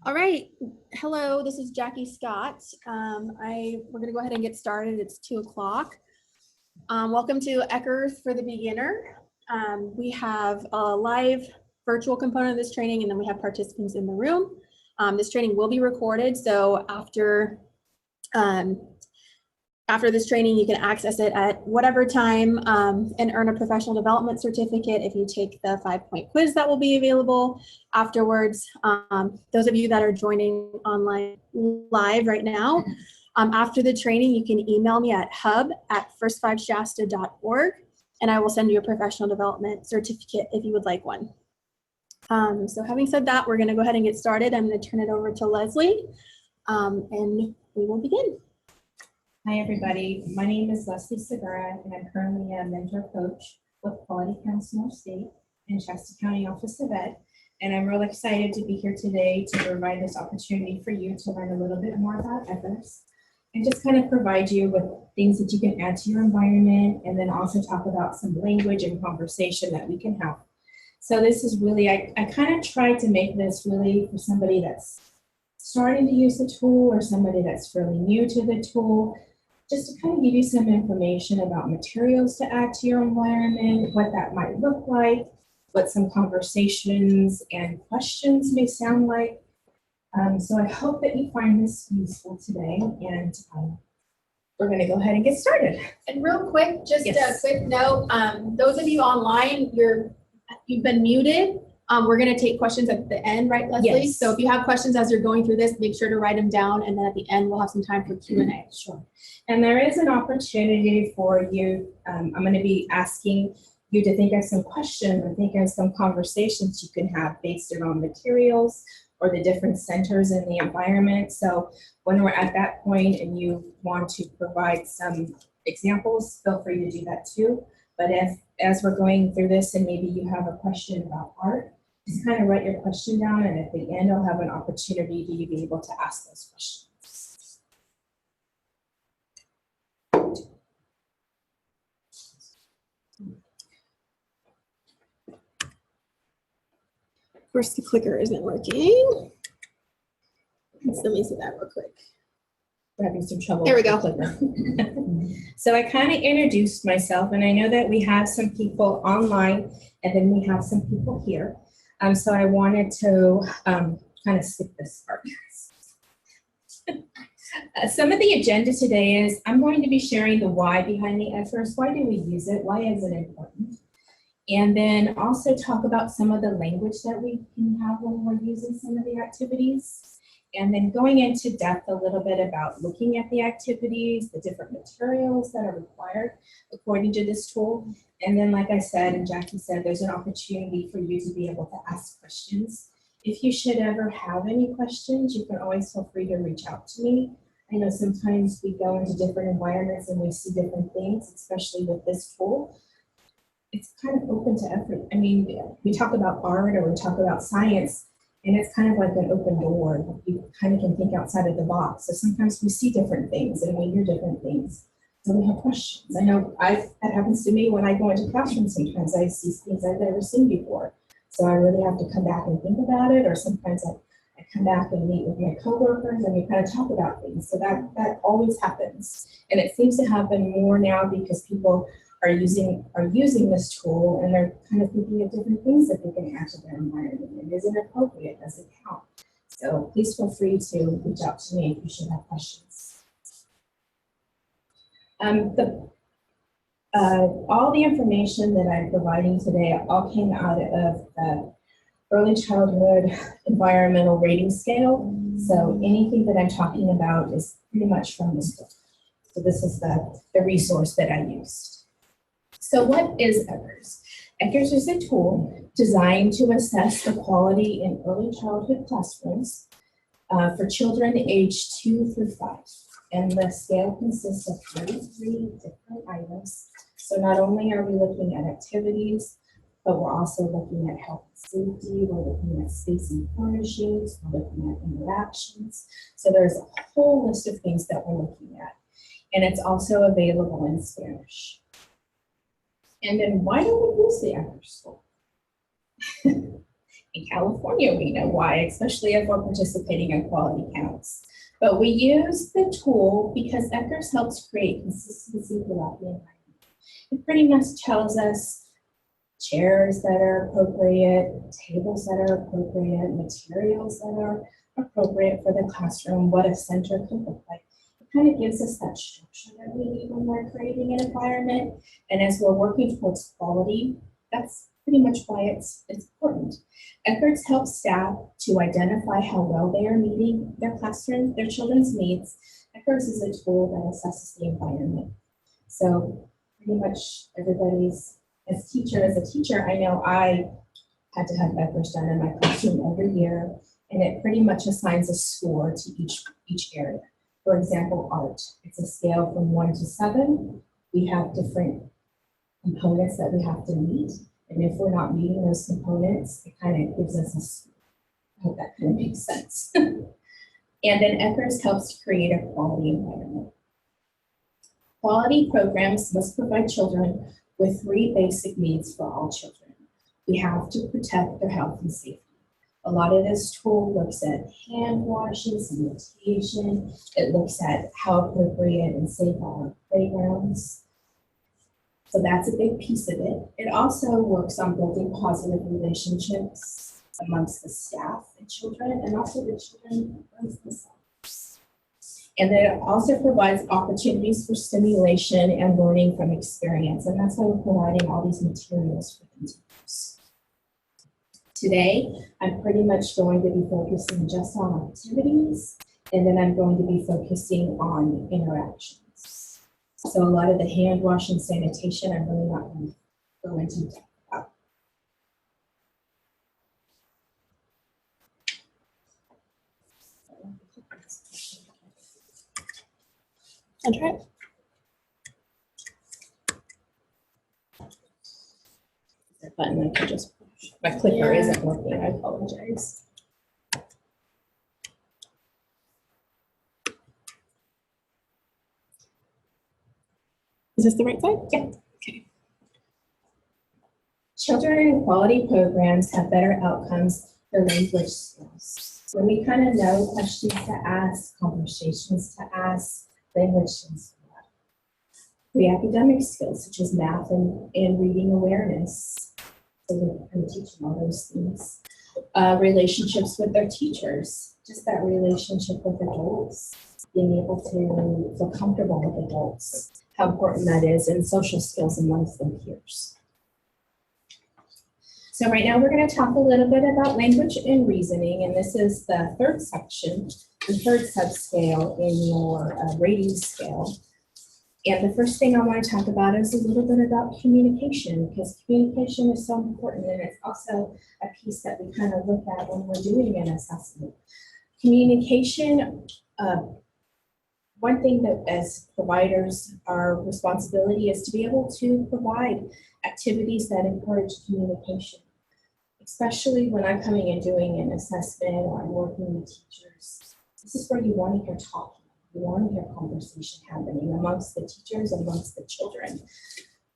All right. Hello, this is Jackie Scott. We're going to go ahead and get started. It's 2 o'clock. Welcome to ECERS for the beginner. We have a live virtual component of this training, and then we have participants in the room. This training will be recorded, so after this training, you can access it at whatever time and earn a professional development certificate if you take the 5-point quiz that will be available afterwards. Those of you that are joining online live right now, after the training, you can email me at hub@first5shasta.org, and I will send you a professional development certificate if you would like one. So having said that, we're going to go ahead and get started. I'm going to turn it over to Leslie, and we will begin. Hi, everybody. My name is Leslie Segura, and I'm currently a mentor coach with Quality Council North State and Shasta County Office of Ed. And I'm really excited to be here today to provide this opportunity for you to learn a little bit more about ECERS and just kind of provide you with things that you can add to your environment, and then also talk about some language and conversation that we can have. So this is really, I kind of tried to make this really for somebody that's starting to use the tool or somebody that's really new to the tool, just to kind of give you some information about materials to add to your environment, what that might look like, what some conversations and questions may sound like. So I hope that you find this useful today, and we're going to go ahead and get started. And real quick, just a quick note, those of you online, you've been muted. We're going to take questions at the end, right, Leslie? Yes. So if you have questions as you're going through this, make sure to write them down, and then at the end, we'll have some time for Q&A. Sure. And there is an opportunity for you. I'm going to be asking you to think of some questions or think of some conversations you can have based on materials or the different centers in the environment. So when we're at that point and you want to provide some examples, feel free to do that too. But as we're going through this and maybe you have a question about art, just kind of write your question down, and at the end I'll have an opportunity to be able to ask those questions. Of course, the clicker isn't working. Let me see that real quick. We're having some trouble. There we go. So I kind of introduced myself, and I know that we have some people online, and then we have some people here. So I wanted to kind of skip this part. Some of the agenda today is I'm going to be sharing the why behind the ECERS. Why do we use it? Why is it important? And then also talk about some of the language that we can have when we're using some of the activities. And then going into depth a little bit about looking at the activities, the different materials that are required according to this tool. And then, like I said, and Jackie said, there's an opportunity for you to be able to ask questions. If you should ever have any questions, you can always feel free to reach out to me. I know sometimes we go into different environments and we see different things, especially with this tool. It's kind of open to everything. I mean, we talk about art or we talk about science, and it's kind of like an open door. You kind of can think outside of the box. So sometimes we see different things and we hear different things. So we have questions. I know that happens to me when I go into classrooms. Sometimes I see things I've never seen before. So I really have to come back and think about it. Or sometimes I come back and meet with my coworkers and we kind of talk about things. So that always happens. And it seems to happen more now because people are using this tool, and they're kind of thinking of different things that they can add to their environment. And is it appropriate? Does it count? So please feel free to reach out to me if you should have questions. All the information that I'm providing today all came out of the Early Childhood Environmental Rating Scale. So anything that I'm talking about is pretty much from this book. So this is the resource that I used. So what is ECERS? ECERS is a tool designed to assess the quality in early childhood classrooms for children aged 2 through 5. And the scale consists of 33 different items. So not only are we looking at activities, but we're also looking at health and safety, we're looking at space and furnishings, we're looking at interactions. So there's a whole list of things that we're looking at. And it's also available in Spanish. And then why don't we use the ECERS tool? In California, we know why, especially if we're participating in quality counts. But we use the tool because ECERS helps create consistency throughout the environment. It pretty much tells us chairs that are appropriate, tables that are appropriate, materials that are appropriate for the classroom, what a center could look like. It kind of gives us that structure that we need when we're creating an environment. And as we're working towards quality, that's pretty much why it's important. ECERS helps staff to identify how well they are meeting their classroom, their children's needs. ECERS is a tool that assesses the environment. So pretty much everybody's, as a teacher, I know I had to have ECERS done in my classroom every year, and it pretty much assigns a score to each area. For example, art, it's a scale from 1 to 7. We have different components that we have to meet. And if we're not meeting those components, it kind of gives us a score. I hope that kind of makes sense. And then ECERS helps create a quality environment. Quality programs must provide children with 3 basic needs for all children. We have to protect their health and safety. A lot of this tool looks at hand washing, sanitation. It looks at how appropriate and safe are our playgrounds. So that's a big piece of it. It also works on building positive relationships amongst the staff and children, and also the children themselves. And then it also provides opportunities for stimulation and learning from experience. And that's why we're providing all these materials for them to use. Today, I'm pretty much going to be focusing just on activities, and then I'm going to be focusing on interactions. So a lot of the hand washing, sanitation, I'm really not going to go into depth about. That's right. That button I can just push. My clicker isn't working, I apologize. Is this the right side? Yeah. Okay. Children in quality programs have better outcomes for language skills. When we kind of know questions to ask, conversations to ask, language skills. Pre-academic skills such as math and reading awareness. So we're kind of teaching all those things. Relationships with their teachers, just that relationship with adults, being able to feel comfortable with adults, how important that is, and social skills amongst their peers. So right now we're going to talk a little bit about language and reasoning, and this is the third section, the third subscale in your rating scale. And the first thing I want to talk about is a little bit about communication, because communication is so important, and it's also a piece that we kind of look at when we're doing an assessment. Communication, one thing that as providers, our responsibility is to be able to provide activities that encourage communication, especially when I'm coming and doing an assessment or I'm working with teachers. This is where you want to hear talking. You want to hear conversation happening amongst the teachers, amongst the children.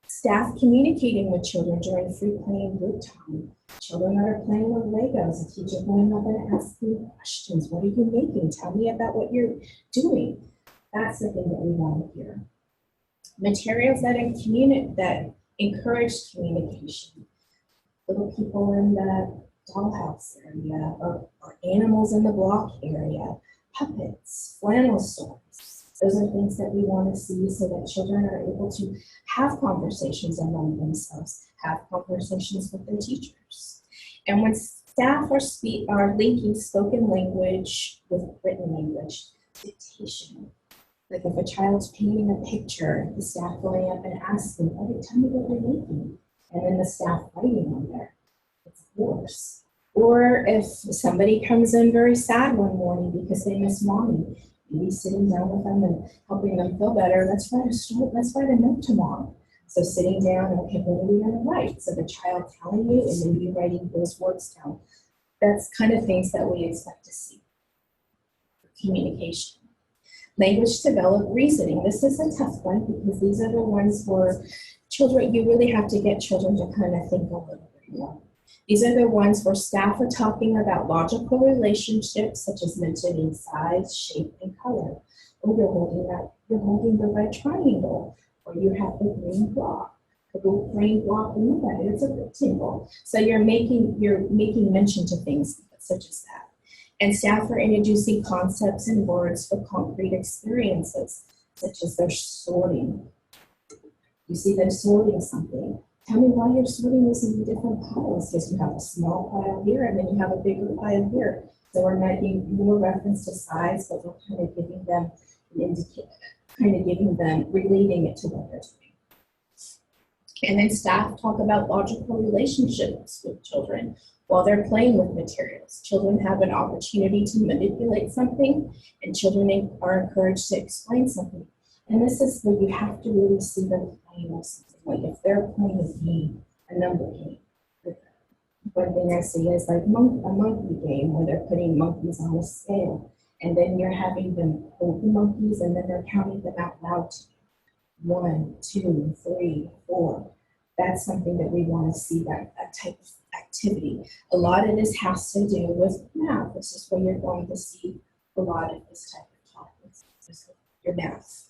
Staff communicating with children during free playing group time. Children that are playing with Legos, the teacher going up and asking questions. What are you making? Tell me about what you're doing. That's the thing that we want to hear. Materials that encourage communication. Little people in the dollhouse area, or animals in the block area, puppets, flannel stories. Those are things that we want to see so that children are able to have conversations among themselves, have conversations with their teachers. And when staff are linking spoken language with written language, dictation. Like if a child's painting a picture, the staff going up and asking, "Okay, tell me what you're making," and then the staff writing on there. It's worse. Or if somebody comes in very sad one morning because they miss mommy, maybe sitting down with them and helping them feel better. Let's write a note tomorrow. So sitting down and, okay, what are we going to write? So the child telling you and then you writing those words down. That's kind of things that we expect to see. Communication. Language developed reasoning. This is a tough one because these are the ones where children, you really have to get children to kind of think a little bit more. These are the ones where staff are talking about logical relationships, such as mentioning size, shape, and color. Oh, you're holding the red triangle, or you have the green block. The green block, look at it, it's a rectangle. So you're making mention to things such as that. And staff are introducing concepts and words for concrete experiences, such as they're sorting. You see them sorting something. Tell me why you're sorting this into different piles, because you have a small pile here and then you have a bigger pile here. So we're making more reference to size, but we're kind of giving them an indicator, relating it to what they're doing. And then staff talk about logical relationships with children while they're playing with materials. Children have an opportunity to manipulate something, and children are encouraged to explain something. And this is where you have to really see them playing with something. Like if they're playing a game, a number game. One thing I see is like a monkey game where they're putting monkeys on a scale. And then you're having them hold the monkeys and then they're counting them out loud to you. 1, 2, 3, 4. That's something that we want to see, that type of activity. A lot of this has to do with math. This is where you're going to see a lot of this type of topics. Your math.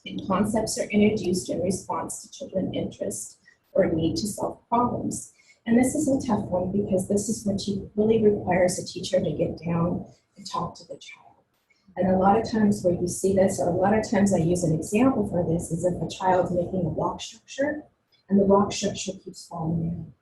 And concepts are introduced in response to children's interest or need to solve problems. And this is a tough one because this is what really requires a teacher to get down and talk to the child. And a lot of times where you see this, or a lot of times I use an example for this, is if a child's making a block structure and the block structure keeps falling down.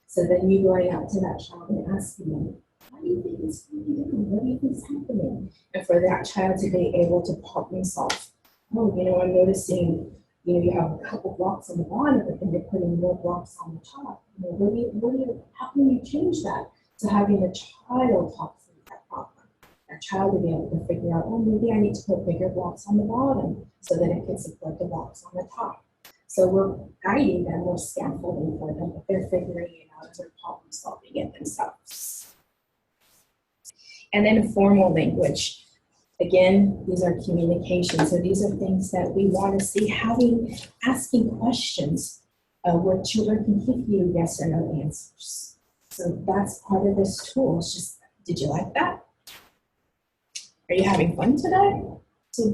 So then you going out to that child and asking them, why do you think it's falling down? What do you think is happening? And for that child to be able to problem solve. Oh, I'm noticing, you have a couple blocks on the bottom, but then you're putting more blocks on the top. How can you change that? So having the child talk through that problem, that child to be able to figure out, oh, maybe I need to put bigger blocks on the bottom so that it can support the blocks on the top. So we're guiding them, we're scaffolding for them, but they're figuring it out as they're problem solving it themselves. And then formal language. Again, these are communication. So these are things that we want to see, asking questions where children can give you yes or no answers. So that's part of this tool. It's just, did you like that? Are you having fun today? So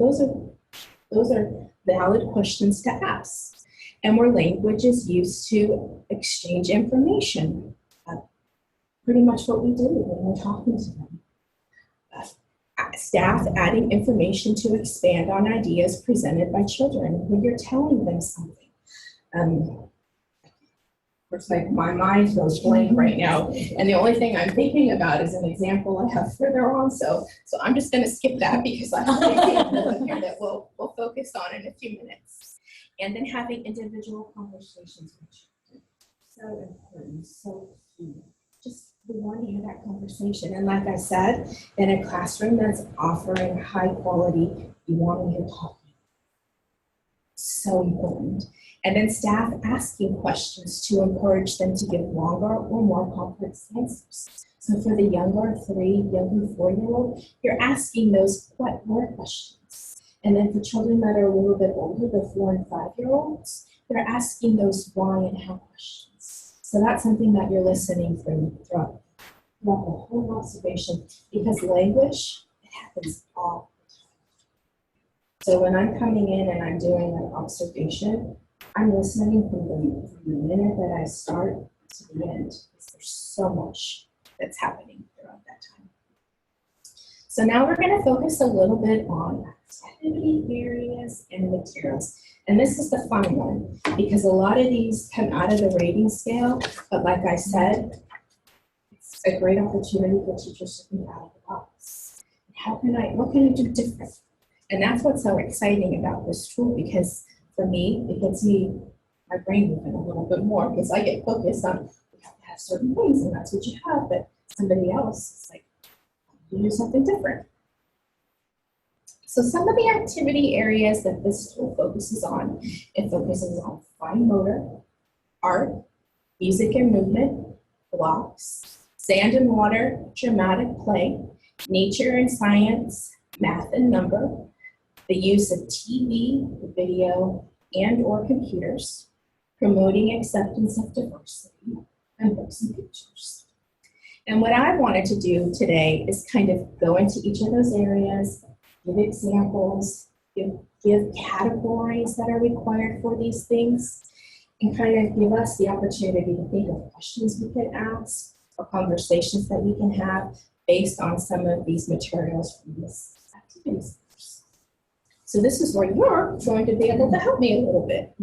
those are valid questions to ask. And where language is used to exchange information. Pretty much what we do when we're talking to them. Staff adding information to expand on ideas presented by children when you're telling them something. Looks like my mind goes blank right now, and the only thing I'm thinking about is an example I have further on. So I'm just going to skip that because I have an example here that we'll focus on in a few minutes. And then having individual conversations with children. So important, so key. Just we want to hear that conversation. And like I said, in a classroom that's offering high quality, you want to hear talking. So important. And then staff asking questions to encourage them to give longer or more complex answers. So for the younger 4-year-old, you're asking those what more questions. And then for children that are a little bit older, the 4 and 5-year-olds, they're asking those why and how questions. So that's something that you're listening throughout the whole observation, because language, it happens all the time. So when I'm coming in and I'm doing an observation, I'm listening from the minute that I start to the end, because there's so much that's happening throughout that time. So now we're going to focus a little bit on activity areas and materials. And this is the fun one, because a lot of these come out of the rating scale, but like I said, it's a great opportunity for teachers to think out of the box. What can I do different? And that's what's so exciting about this tool, because for me, it gets my brain moving a little bit more, because I get focused on, we have to have certain things, and that's what you have, but somebody else is like, you do something different. So some of the activity areas that this tool focuses on, it focuses on fine motor, art, music and movement, blocks, sand and water, dramatic play, nature and science, math and number, the use of TV, video, and or computers, promoting acceptance of diversity, and books and pictures. And what I wanted to do today is kind of go into each of those areas, give examples, give categories that are required for these things, and kind of give us the opportunity to think of questions we could ask or conversations that we can have based on some of these materials from this activities. So this is where you're going to be able to help me a little bit.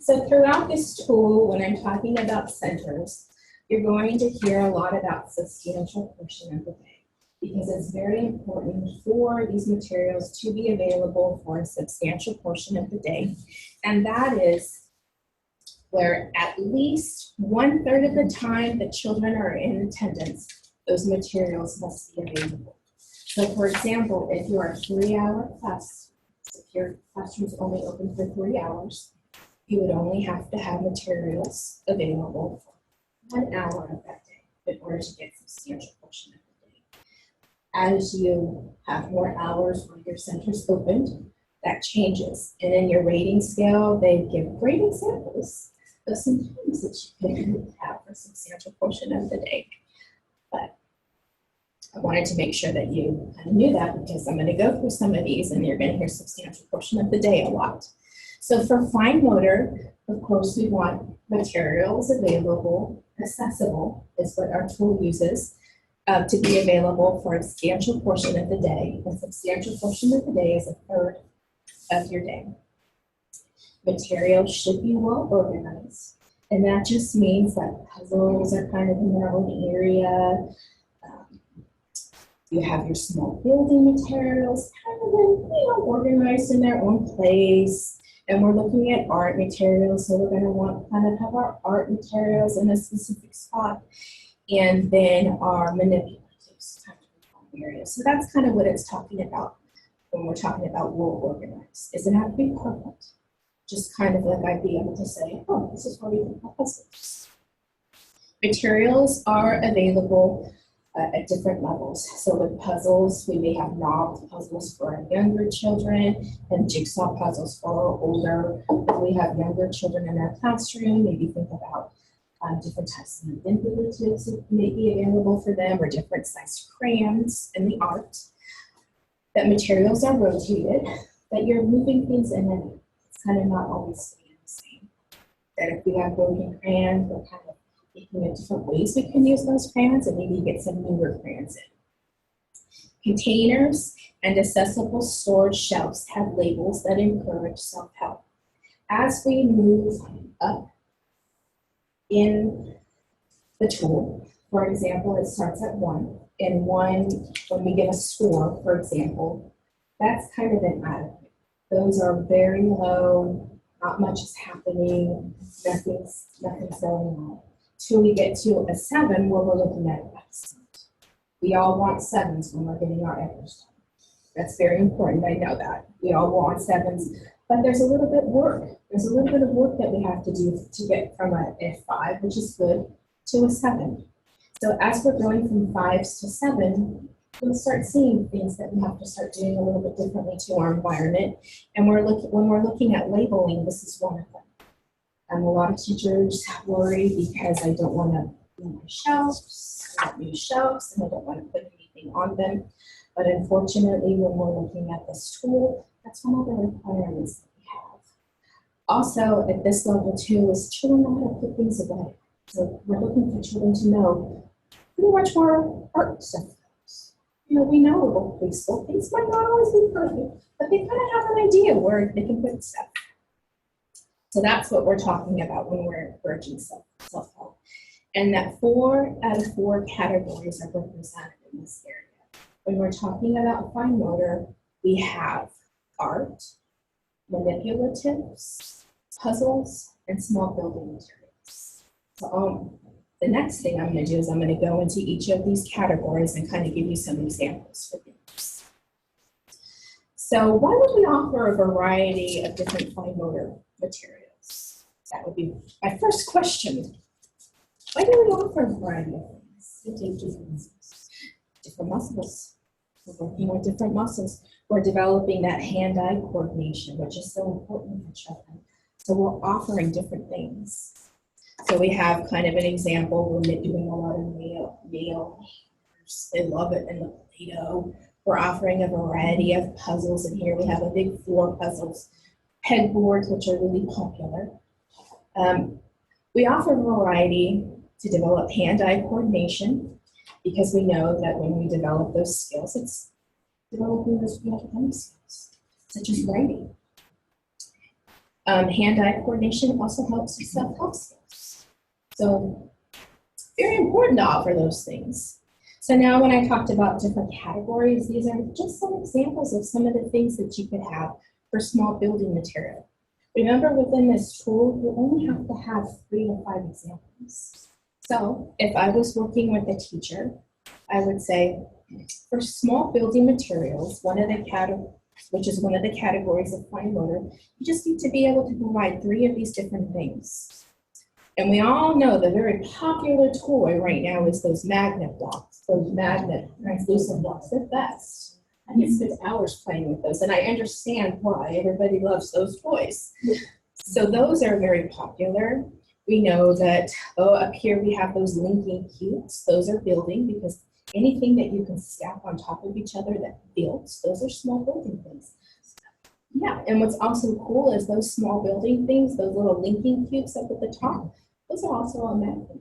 So throughout this tool, when I'm talking about centers, you're going to hear a lot about substantial portion of the day, because it's very important for these materials to be available for a substantial portion of the day. And that is where at least 1/3 of the time that children are in attendance, those materials must be available. So for example, if you're a 3-hour class, if your classroom's only open for 3 hours, you would only have to have materials available for 1 hour of that day in order to get substantial portion of the day. As you have more hours when your center's opened, that changes. And in your rating scale, they give great examples of some things that you can have for a substantial portion of the day. But I wanted to make sure that you kind of knew that, because I'm going to go through some of these and you're going to hear substantial portion of the day a lot. So for fine motor, of course, we want materials available, accessible is what our tool uses, to be available for a substantial portion of the day. A substantial portion of the day is 1/3 of your day. Materials should be well organized, and that just means that puzzles are kind of in their own area. You have your small building materials kind of organized in their own place. And we're looking at art materials, so we're going to want kind of have our art materials in a specific spot, and then our manipulatives kind of in one area. So that's kind of what it's talking about when we're talking about well organized. It doesn't have to be perfect, just kind of like I'd be able to say, oh, this is where we can have puzzles. Materials are available at different levels. So with puzzles, we may have knob puzzles for our younger children and jigsaw puzzles for our older. If we have younger children in our classroom, maybe think about different types of manipulatives that may be available for them, or different sized crayons in the art. That materials are rotated, that you're moving things in and out. It's kind of not always staying the same. That if we have broken crayons, we're kind of thinking of different ways we can use those crayons and maybe get some newer crayons in. Containers and accessible storage shelves have labels that encourage self-help. As we move up in the tool, for example, it starts at 1, and 1, when we get a score, for example, that's kind of inadequate. Those are very low, not much is happening, nothing's going on. Till we get to a 7, where we're looking at excellent. We all want 7s when we're getting our ECERS done. That's very important, I know that. We all want 7s, but there's a little bit of work. There's a little bit of work that we have to do to get from a 5, which is good, to a 7. So as we're going from 5s to 7, we'll start seeing things that we have to start doing a little bit differently to our environment. And when we're looking at labeling, this is one of them. A lot of teachers worry because I don't want to do my shelves, I want new shelves, and I don't want to put anything on them. But unfortunately, when we're looking at this tool, that's one of the requirements that we have. Also, at this level too, is children know how to put things away. So we're looking for children to know pretty much where art stuff goes. We know about preschool, things might not always be perfect, but they kind of have an idea where they can put stuff. So that's what we're talking about when we're encouraging self-help. And that 4 out of 4 categories are represented in this area. When we're talking about fine motor, we have art, manipulatives, puzzles, and small building materials. So the next thing I'm going to do is I'm going to go into each of these categories and kind of give you some examples for these. So why would we offer a variety of different fine motor materials? That would be my first question. Why do we offer a variety of things? We take different muscles. We're working with different muscles. We're developing that hand-eye coordination, which is so important for children. So we're offering different things. So we have kind of an example. We're doing a lot of nail. They love it in the Play-Doh. We're offering a variety of puzzles, and here we have a big 4 puzzles, pegboards, which are really popular. We offer a variety to develop hand-eye coordination, because we know that when we develop those skills, it's developing those pre-academic skills, such as writing. Hand-eye coordination also helps with self-help skills. So very important to offer those things. So now when I talked about different categories, these are just some examples of some of the things that you could have for small building material. Remember, within this tool, you only have to have 3 to 5 examples. So if I was working with a teacher, I would say, for small building materials, which is one of the categories of fine motor, you just need to be able to provide 3 of these different things. And we all know the very popular toy right now is those magnet blocks, those magnet translucent blocks. They're best. I can spend hours playing with those, and I understand why everybody loves those toys. So those are very popular. We know that, up here we have those linking cubes. Those are building, because anything that you can stack on top of each other that builds, those are small building things. Yeah, and what's also cool is those small building things, those little linking cubes up at the top, those are also a magnet.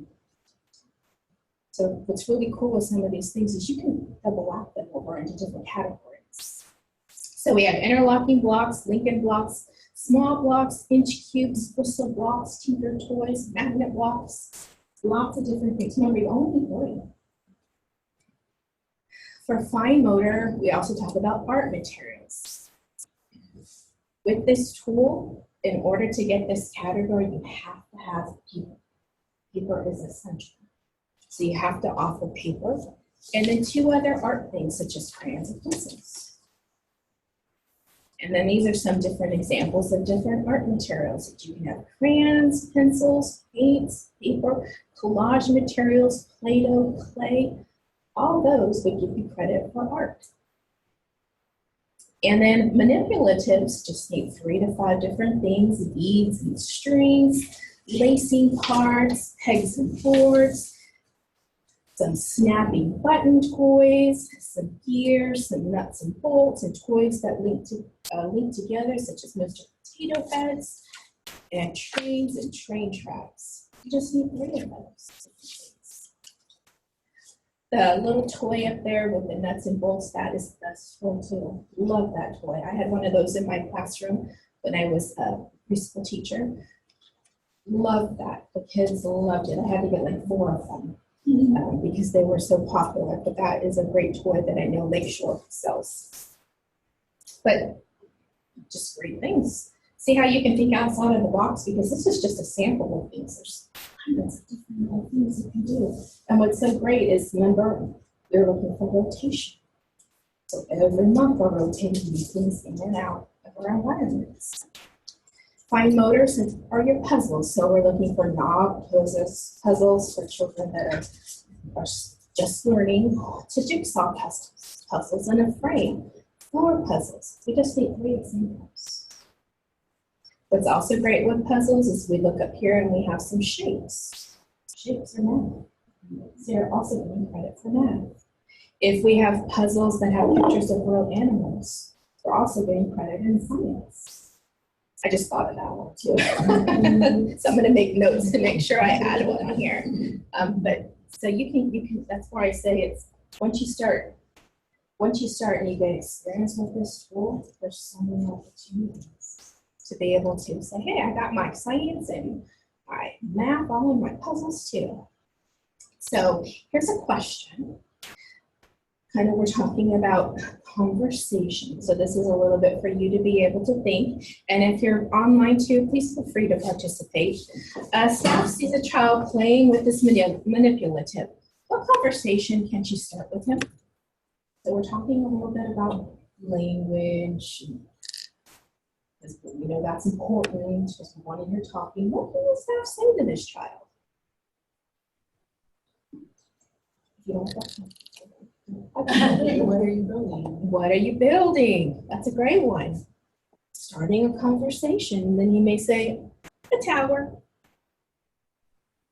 So what's really cool with some of these things is you can double up them over into different categories. So we have interlocking blocks, linking blocks, small blocks, inch cubes, bristle blocks, tinker toys, magnet blocks, lots of different things. Remember, you only need 3. For fine motor, we also talk about art materials. With this tool, in order to get this category, you have to have paper. Paper is essential. So you have to offer paper, and then 2 other art things, such as crayons and pencils. And then these are some different examples of different art materials. You can have crayons, pencils, paints, paper, collage materials, Play-Doh, clay. All those would give you credit for art. And then manipulatives just need 3 to 5 different things: beads and strings, lacing cards, pegs and boards, some snappy button toys, some gears, some nuts and bolts, and toys that link together, such as Mr. Potato Heads, and trains and train tracks. You just need 3 of those. The little toy up there with the nuts and bolts, that is the best toy too. Love that toy. I had one of those in my classroom when I was a preschool teacher. Loved that. The kids loved it. I had to get like 4 of them because they were so popular. But that is a great toy that I know Lakeshore sells. But just great things. See how you can think outside of the box, because this is just a sample of things. There's hundreds of different things you can do. And what's so great is, remember, we're looking for rotation. So every month we're rotating these things in and out of our environments. Fine motors are your puzzles. So we're looking for knob puzzles for children that are just learning, to jigsaw puzzles in a frame, floor puzzles. We just need 3 examples. What's also great with puzzles is we look up here and we have some shapes. Shapes are math. So you're also getting credit for math. If we have puzzles that have pictures of real animals, we're also getting credit in science. I just thought of that one too. So I'm going to make notes to make sure I add one on here. But so you can. That's why I say it's once you start and you get experience with this tool, there's so many opportunities to be able to say, hey, I got my science and my math all in my puzzles too. So here's a question. Kind of, we're talking about conversation. So this is a little bit for you to be able to think. And if you're online too, please feel free to participate. Staff sees a child playing with this manipulative. What conversation can you start with him? So we're talking a little bit about language. You know, that's important. Just when you're talking, what can the staff say to this child? If you don't know. What are you building? What are you building? That's a great one. Starting a conversation, then you may say, a tower.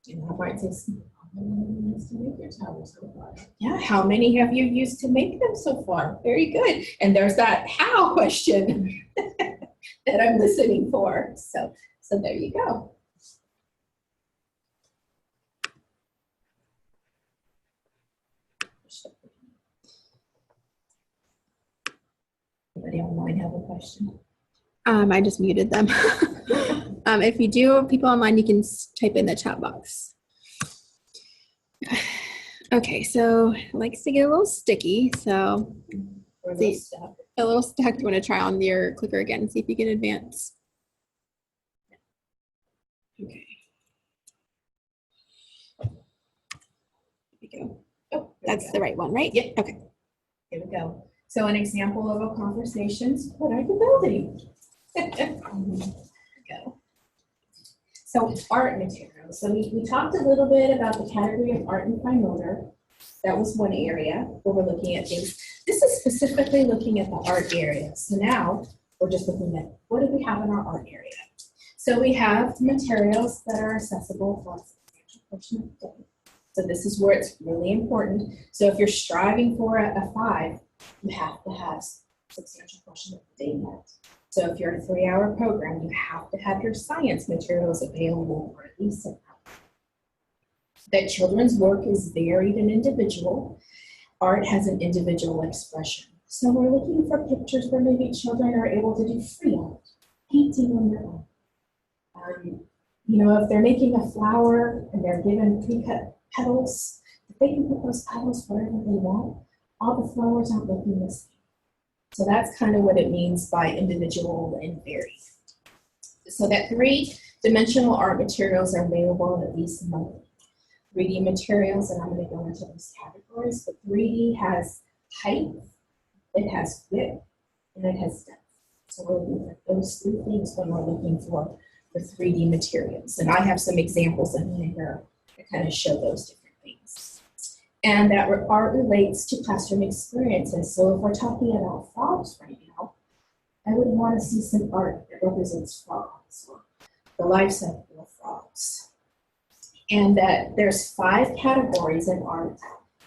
And I might say, How many used to make your towels so far? yeah, how many have you used to make them so far? Very good. And there's that how question that I'm listening for. So there you go. Anybody online have a question? I just muted them. If you do, people online, you can type in the chat box. Okay, so it likes to get a little sticky, so Or See. those stuff? a little stuck. You want to try on your clicker again and see if you can advance. Okay. There we go. Oh, That's the right one, right? Yep. Okay. Here we go. So an example of a conversations, what are you building? There we go. So art materials. So we talked a little bit about the category of art and fine motor. That was one area where we're looking at things. This is specifically looking at the art area. So now we're just looking at what do we have in our art area. So we have materials that are accessible for a substantial portion of the day. So this is where it's really important. So if you're striving for a 5, you have to have substantial portion of the day met. So if you're a 3-hour program, you have to have your science materials available for at least an hour. That children's work is varied and individual. Art has an individual expression. So we're looking for pictures where maybe children are able to do free art, painting on their own. You know, if they're making a flower and they're given pre-cut petals, if they can put those petals wherever they want, all the flowers aren't looking the same. So that's kind of what it means by individual and varied. So that 3-dimensional art materials are available at least monthly. 3D materials, and I'm going to go into those categories, but 3D has height, it has width, and it has depth. So we're looking at those 3 things when we're looking for 3D materials. And I have some examples in here that kind of show those different things. And that art relates to classroom experiences. So if we're talking about frogs right now, I would want to see some art that represents frogs, or the life cycle of frogs. And that there's 5 categories in art,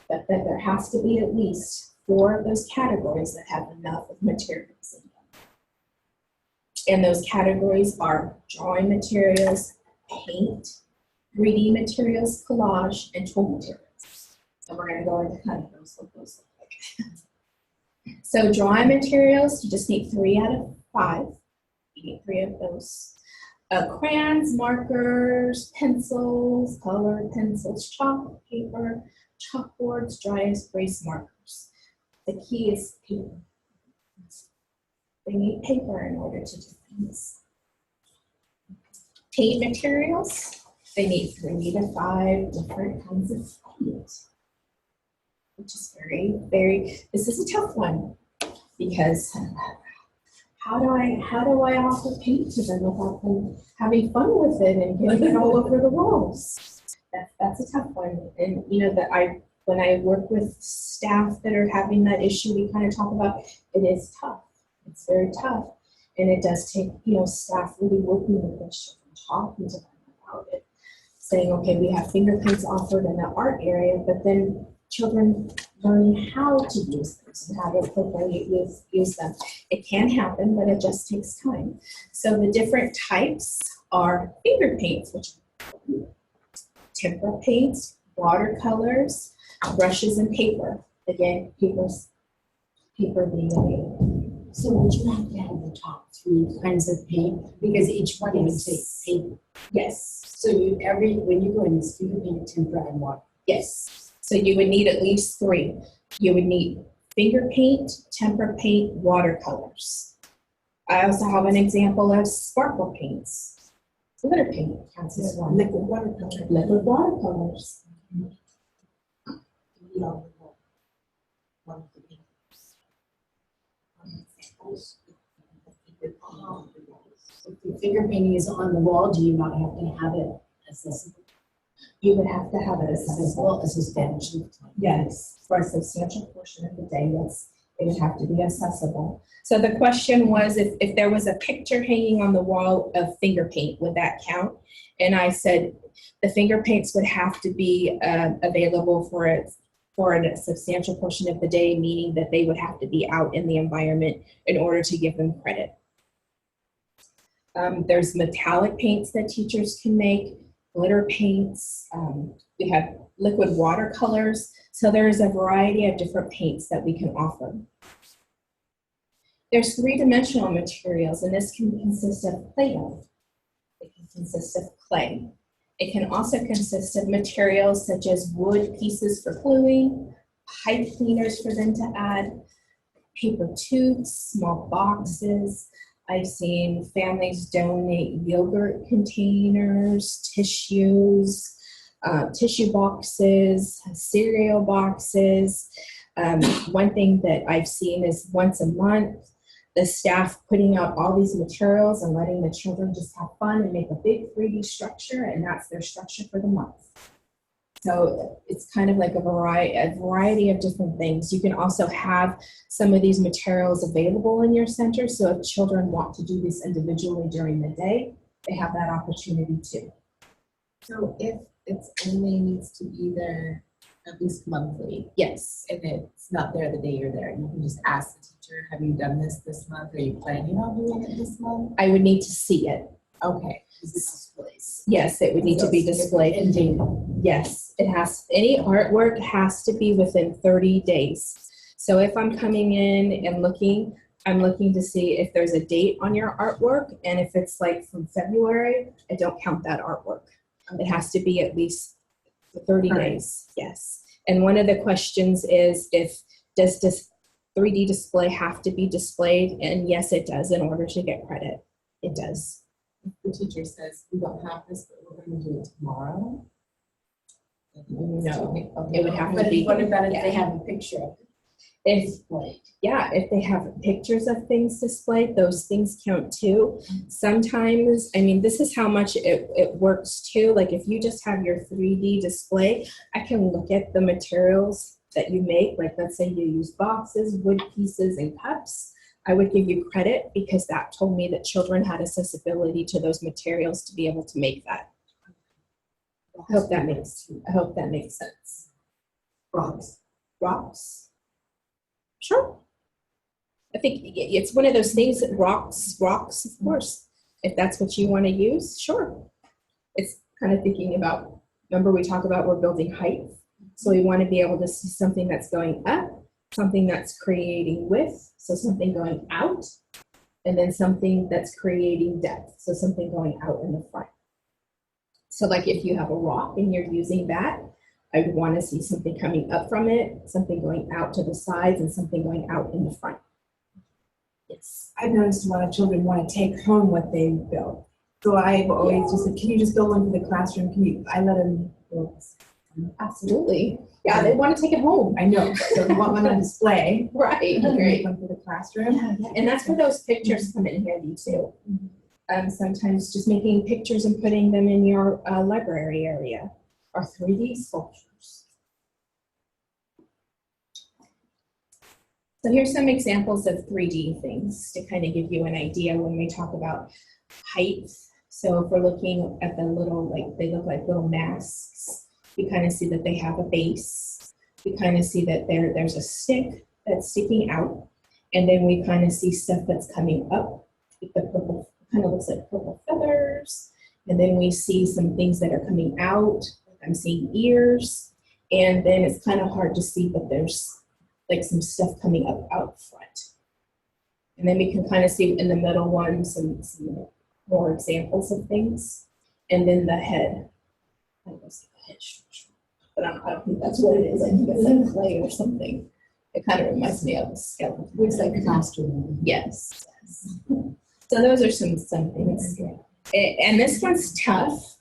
but that there has to be at least 4 of those categories that have enough of materials in them. And those categories are drawing materials, paint, 3D materials, collage, and tool materials. So we're going to go into kind of those, what those look like. So drawing materials, you just need 3 out of 5. You need 3 of those. Crayons, markers, pencils, colored pencils, chalk, paper, chalkboards, dry erase markers. The key is paper. They need paper in order to do things. Paint materials, they need 3 to 5 different kinds of paint, which is very, this is a tough one, because how do I offer paint to them without them having fun with it and getting it all over the walls? That's a tough one. And you know that when I work with staff that are having that issue, we kind of talk about it is tough. It's very tough, and it does take staff really working with their children, talking to them about it, saying, okay, we have finger paints offered in the art area, but then children learning how to use them and how to appropriately use them. It can happen, but it just takes time. So the different types are finger paints, which are tempera paints, watercolors, brushes, and paper. Again, paper being available. So would you have to have the top 3 kinds of paint? Because each one is paint. Yes. So when you go in, it's finger paint, tempera, and water. Yes. So you would need at least 3. You would need finger paint, tempera paint, watercolors. I also have an example of sparkle paints. Glitter paint counts as one. Liquid watercolor. Liquid watercolors. One of the paint. If the finger painting is on the wall, do you not have to have it accessible? You would have to have it accessible As a substantial time. Yes, for a substantial portion of the day. It would have to be accessible. So the question was if there was a picture hanging on the wall of finger paint, would that count? And I said the finger paints would have to be available for a substantial portion of the day, meaning that they would have to be out in the environment in order to give them credit. There's metallic paints that teachers can make, glitter paints. We have liquid watercolors. So there's a variety of different paints that we can offer. There's three-dimensional materials, and this can consist of Play-Doh. It can consist of clay. It can also consist of materials such as wood pieces for gluing, pipe cleaners for them to add, paper tubes, small boxes. I've seen families donate yogurt containers, tissues, tissue boxes, cereal boxes. One thing that I've seen is once a month, the staff putting out all these materials and letting the children just have fun and make a big 3D structure, and that's their structure for the month. So it's kind of like a variety of different things. You can also have some of these materials available in your center, so if children want to do this individually during the day, they have that opportunity too. So if it's only needs to be there at least monthly, Yes. and it's not there the day you're there, you can just ask the teacher, have you done this month? Are you planning on doing it this month? I would need to see it. Okay, because this displays. Yes, it would need to be displayed. And data. Yes, it has, any artwork has to be within 30 days. So if I'm coming in and looking, I'm looking to see if there's a date on your artwork, and if it's like from February, I don't count that artwork. It has to be at least 30 days, yes. And one of the questions is does this 3D display have to be displayed? And yes, it does in order to get credit. It does. If the teacher says, we don't have this, but we're going to do it tomorrow. No, it would have to But be. what about if yeah. they have a picture of it If displayed? Yeah, if they have pictures of things displayed, those things count too. Sometimes, I mean, this is how much it works too. Like if you just have your 3D display, I can look at the materials that you make. Like let's say you use boxes, wood pieces, and cups. I would give you credit because that told me that children had accessibility to those materials to be able to make that. I hope that makes sense. Rocks. Sure. I think it's one of those things that rocks, of course. If that's what you want to use, sure. It's kind of thinking about, remember we talk about we're building height. So we want to be able to see something that's going up, something that's creating width, so something going out, and then something that's creating depth, so something going out in the front. So like if you have a rock and you're using that, I would want to see something coming up from it, something going out to the sides, and something going out in the front. Yes. I've noticed a lot of children want to take home what they built. So I've always just said, can you just build one for the classroom? I let them build this. Absolutely. Yeah, they want to take it home. I know, so we want one on display. Right. Great. Great. One for the classroom. And that's where those pictures come in handy too. Sometimes just making pictures and putting them in your library area or 3D sculptures. So here's some examples of 3D things to kind of give you an idea when we talk about height. So if we're looking at the little, like they look like little masks, you kind of see that they have a base. We kind of see that there's a stick that's sticking out. And then we kind of see stuff that's coming up with the purple, kind of looks like purple feathers. And then we see some things that are coming out. I'm seeing ears. And then it's kind of hard to see, but there's like some stuff coming up out front. And then we can kind of see in the middle one some more examples of things. And then the head. I don't see the head structure, but I don't think that's what it is. I think it's like clay or something. It kind of reminds me of a skeleton. Looks like a costume. Yes. So those are some things. And this one's tough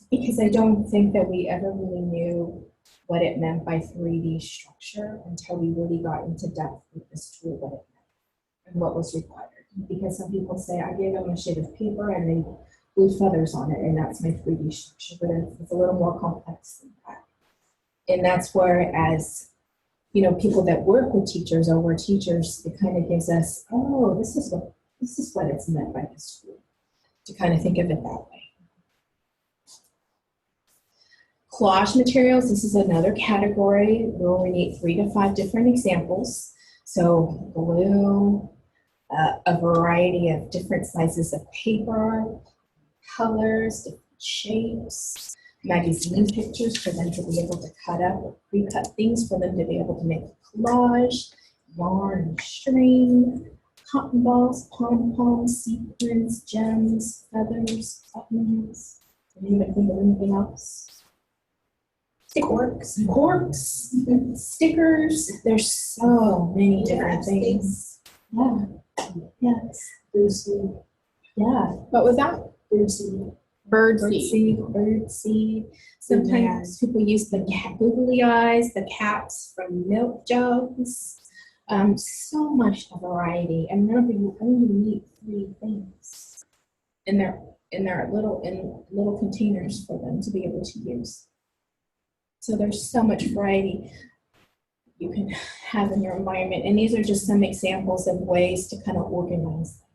because I don't think that we ever really knew what it meant by 3D structure until we really got into depth with this tool, what it meant and what was required. Because some people say, I gave them a sheet of paper and they glue feathers on it, and that's my 3D structure, but it's a little more complex than that. And that's where, as you know, people that work with teachers or were teachers, it kind of gives us, oh, this is what it's meant by this tool, to kind of think of it that way. Collage materials, this is another category where we need 3 to 5 different examples. So glue, a variety of different sizes of paper, colors, different shapes, magazine pictures for them to be able to cut up or pre-cut things for them to be able to make a collage, yarn and string, cotton balls, pom-poms, sequins, gems, feathers, buttons. Anybody think of anything else? Corks. Corks, stickers. There's so many different things. Yeah. Yes. Birdseed. Yeah. What was that? Birdseed. Birdseed. Birdseed. Sometimes people use the googly eyes, the caps from milk jugs. So much variety. And remember, you only need 3 things in their little containers for them to be able to use. So there's so much variety you can have in your environment. And these are just some examples of ways to kind of organize them.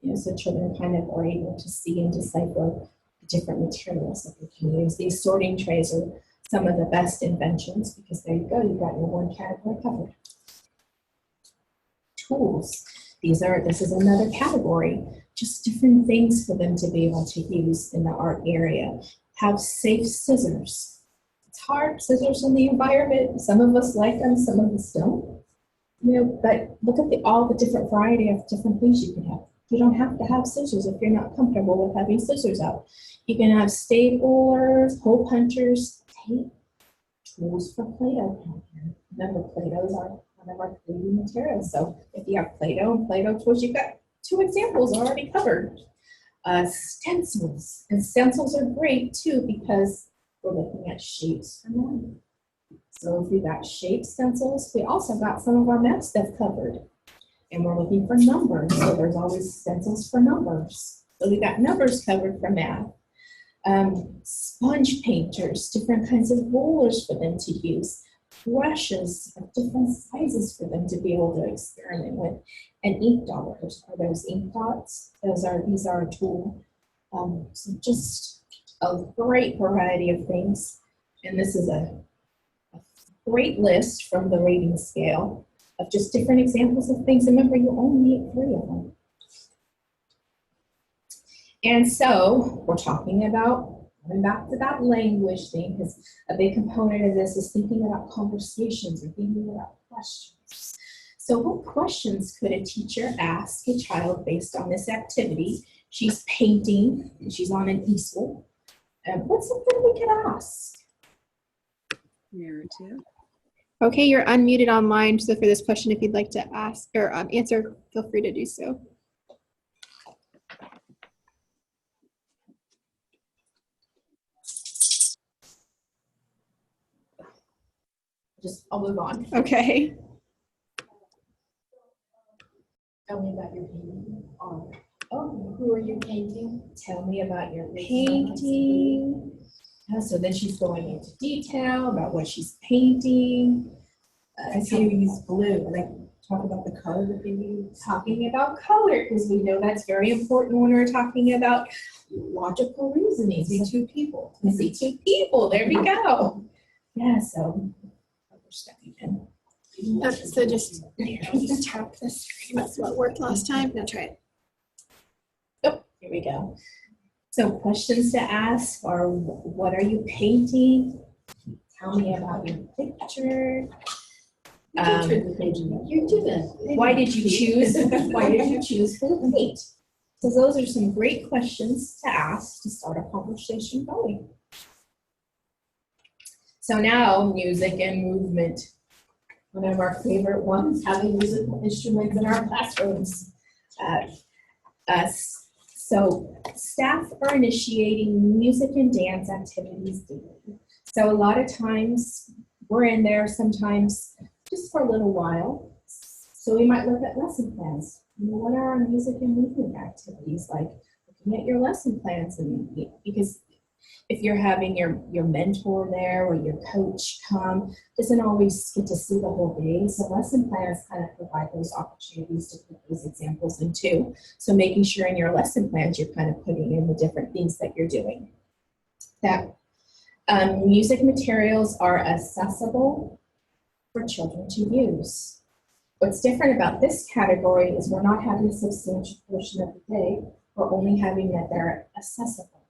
You know, so children kind of are able to see and decipher the different materials that they can use. These sorting trays are some of the best inventions because there you go, you've got your one category covered. Tools. This is another category. Just different things for them to be able to use in the art area. Have safe scissors. It's hard, scissors in the environment. Some of us like them, some of us don't. You know, but look at all the different variety of different things you can have. You don't have to have scissors if you're not comfortable with having scissors out. You can have staplers, hole punchers, tape, tools for Play-Doh. Remember, Play-Dohs are one of our favorite materials. So if you have Play-Doh and Play-Doh tools, you've got 2 examples already covered. Stencils. And stencils are great too because we're looking at shapes for them. So if we got shape stencils, we also got some of our math stuff covered. And we're looking for numbers, so there's always stencils for numbers. So we got numbers covered for math. Sponge painters, different kinds of rollers for them to use. Brushes of different sizes for them to be able to experiment with. And ink dollars, are those ink dots? These are a tool. So just a great variety of things. And this is a great list from the rating scale of just different examples of things. Remember, you only need 3 of them. And so we're talking about, going back to that language thing, because a big component of this is thinking about conversations or thinking about questions. So what questions could a teacher ask a child based on this activity? She's painting, and she's on an easel. What's something we could ask? Narrative. Okay, you're unmuted online. So for this question, if you'd like to ask or answer, feel free to do so. I'll move on. Okay. Tell me about your painting. Oh, who are you painting? Tell me about your painting. So then she's going into detail about what she's painting. I see you use blue, like talk about the color that they use. Talking about color, because we know that's very important when we're talking about logical reasoning. See 2 people. We see 2 people, there we go. Yeah, so we're stepping in. So just tap the screen. That's what worked last time. Now try it. Oh, here we go. So questions to ask are, what are you painting? Tell me about your picture. You did it. Why did you choose blue paint? So those are some great questions to ask to start a conversation going. So now, music and movement. One of our favorite ones, having musical instruments in our classrooms. So staff are initiating music and dance activities daily. So a lot of times we're in there sometimes just for a little while. So we might look at lesson plans. You know, what are our music and movement activities like? Looking at your lesson plans, and because If you're having your mentor there or your coach come, doesn't always get to see the whole day. So lesson plans kind of provide those opportunities to put those examples in too. So making sure in your lesson plans, you're kind of putting in the different things that you're doing. That music materials are accessible for children to use. What's different about this category is we're not having a substantial portion of the day, we're only having that they're accessible.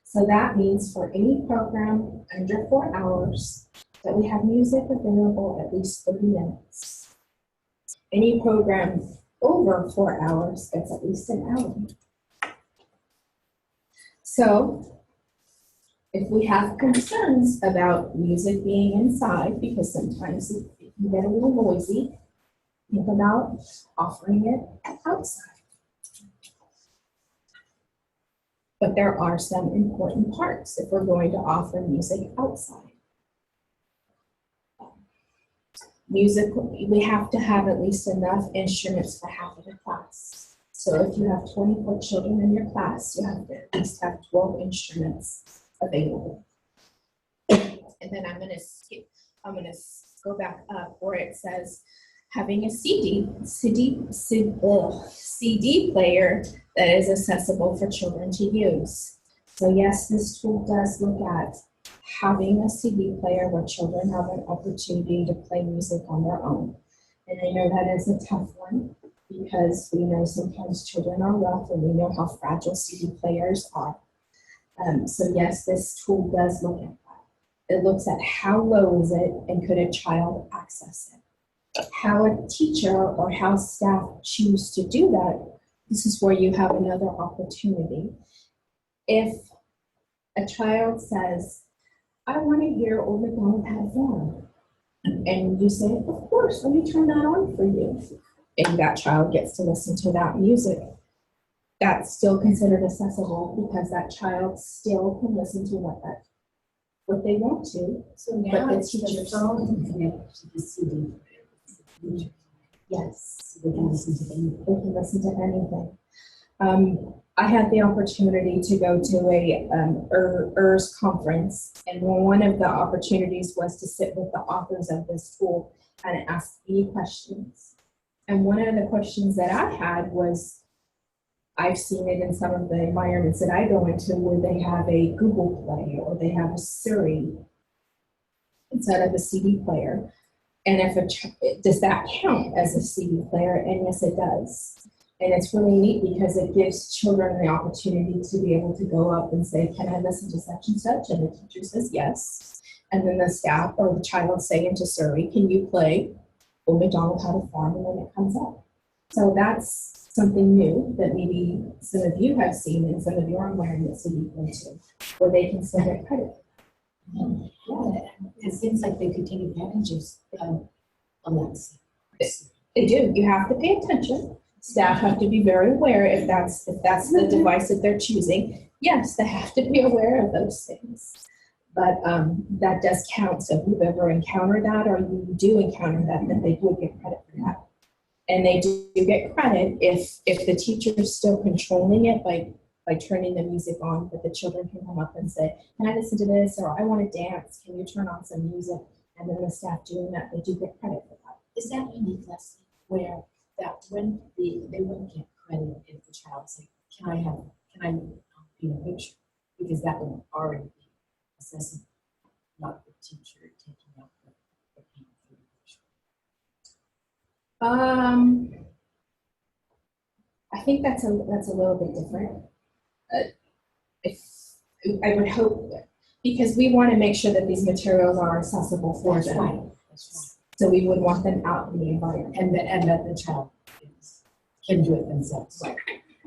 So that means for any program under 4 hours, that we have music available at least 30 minutes. Any program over 4 hours, it's at least an hour. So if we have concerns about music being inside, because sometimes it can get a little noisy, think about offering it outside. But there are some important parts if we're going to offer music outside. Music, we have to have at least enough instruments for half of the class. So if you have 24 children in your class, you have to at least have 12 instruments available. And then I'm gonna go back up where it says having a CD player that is accessible for children to use. So yes, this tool does look at having a CD player where children have an opportunity to play music on their own. And I know that is a tough one because we know sometimes children are rough and we know how fragile CD players are. So yes, this tool does look at that. It looks at how low is it and could a child access it. How a teacher or how staff choose to do that, this is where you have another opportunity. If a child says, I want to hear Old MacDonald Had a Farm, and you say, of course, let me turn that on for you, and that child gets to listen to that music, that's still considered accessible because that child still can listen to what they want to. So now it's the phone connected to the CD. Yes. So they can listen to anything. They can listen to anything. I had the opportunity to go to a ECERS conference, and one of the opportunities was to sit with the authors of this tool and ask me questions. And one of the questions that I had was, I've seen it in some of the environments that I go into where they have a Google Play or they have a Siri instead of a CD player. And does that count as a CD player? And yes, it does. And it's really neat because it gives children the opportunity to be able to go up and say, can I listen to such and such? And the teacher says yes. And then the staff or the child say into Siri, can you play Old MacDonald Had a Farm? And then it comes up. So that's something new that maybe some of you have seen in some of your environments that you go to, where they can still get credit. Yeah, it seems like they could take advantage of Alexa. They do. You have to pay attention. Staff have to be very aware if that's the device that they're choosing. Yes, they have to be aware of those things. But that does count. So if you've ever encountered that or you do encounter that, then they would get credit for that. And they do get credit if the teacher is still controlling it by turning the music on, but the children can come up and say, can I listen to this? Or I want to dance. Can you turn on some music? And then the staff doing that, they do get credit for that. Is that unique, Leslie, where that when they wouldn't get credit if the child said, can I paint a picture? Because that would already be accessible, not the teacher taking out the paint for the picture. I think that's a little bit different. If I would hope that, because we want to make sure that these materials are accessible for That's them. right. That's So we would want them out in the environment. right. And that the child can do it themselves. Right.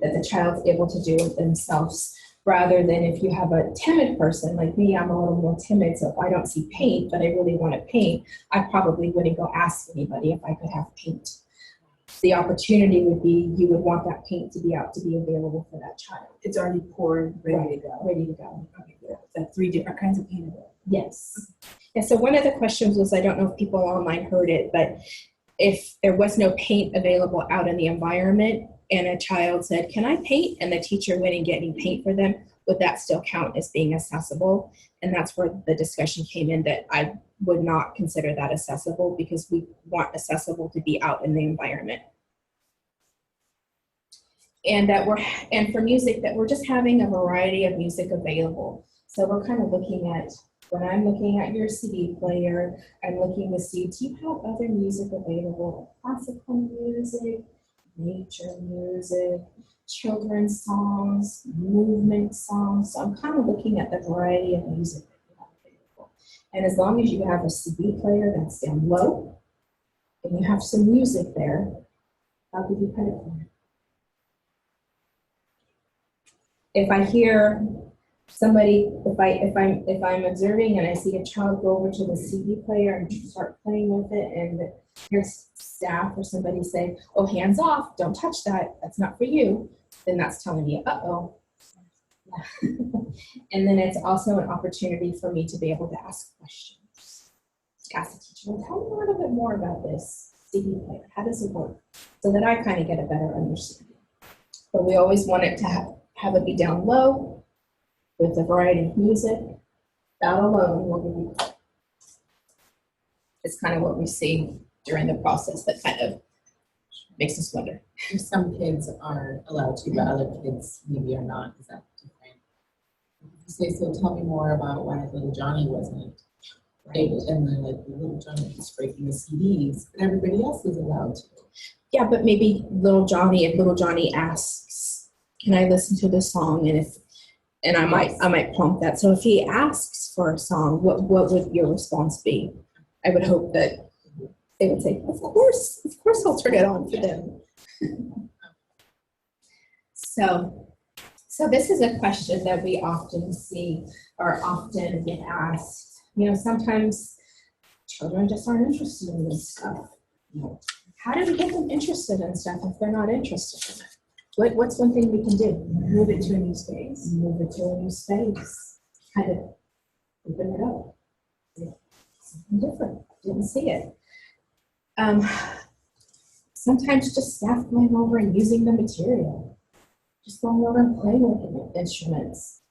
That the child's able to do it themselves, rather than if you have a timid person like me, I'm a little more timid, so if I don't see paint, but I really want to paint, I probably wouldn't go ask anybody if I could have paint. The opportunity would be, you would want that paint to be out to be available for that child. It's already poured, ready to go. Ready to go. Okay, good. That's 3 different kinds of paint. Yes. And so one of the questions was, I don't know if people online heard it, but if there was no paint available out in the environment and a child said, can I paint? And the teacher went and getting paint for them, would that still count as being accessible? And that's where the discussion came in that I would not consider that accessible because we want accessible to be out in the environment. And and for music, that we're just having a variety of music available. So we're kind of looking at, when I'm looking at your CD player, I'm looking to see, do you have other music available? Classical music, nature music, children's songs, movement songs. So I'm kind of looking at the variety of music that you have available. And as long as you have a CD player that's down low, and you have some music there, I'll give you credit for it. If I hear somebody, if I'm observing and I see a child go over to the CD player and start playing with it, and your staff or somebody say, "Oh, hands off! Don't touch that. That's not for you," then that's telling me, "Uh-oh." And then it's also an opportunity for me to be able to ask questions. Ask the teacher, "Well, tell me a little bit more about this CD player. How does it work?" So that I kind of get a better understanding. But we always want it to have it be down low with a variety of music. That alone will give you. It's kind of what we see during the process that kind of makes us wonder. Some kids are allowed to, but other kids maybe are not. Is that different? You say, so tell me more about why little Johnny wasn't. Right. And then like little Johnny was breaking the CDs, but everybody else is allowed to. Yeah, but maybe little Johnny, if little Johnny asks, "Can I listen to this song?" And I might prompt that. So if he asks for a song, what would your response be? I would hope that they would say, of course I'll turn it on for them. So this is a question that we often see or often get asked. You know, sometimes children just aren't interested in this stuff. How do we get them interested in stuff if they're not interested in it? What's one thing we can do? Move it to a new space. Move it to a new space. Kind of open it up. Something different. Didn't see it. Sometimes just staff going over and using the material. Just going over and playing with the instruments.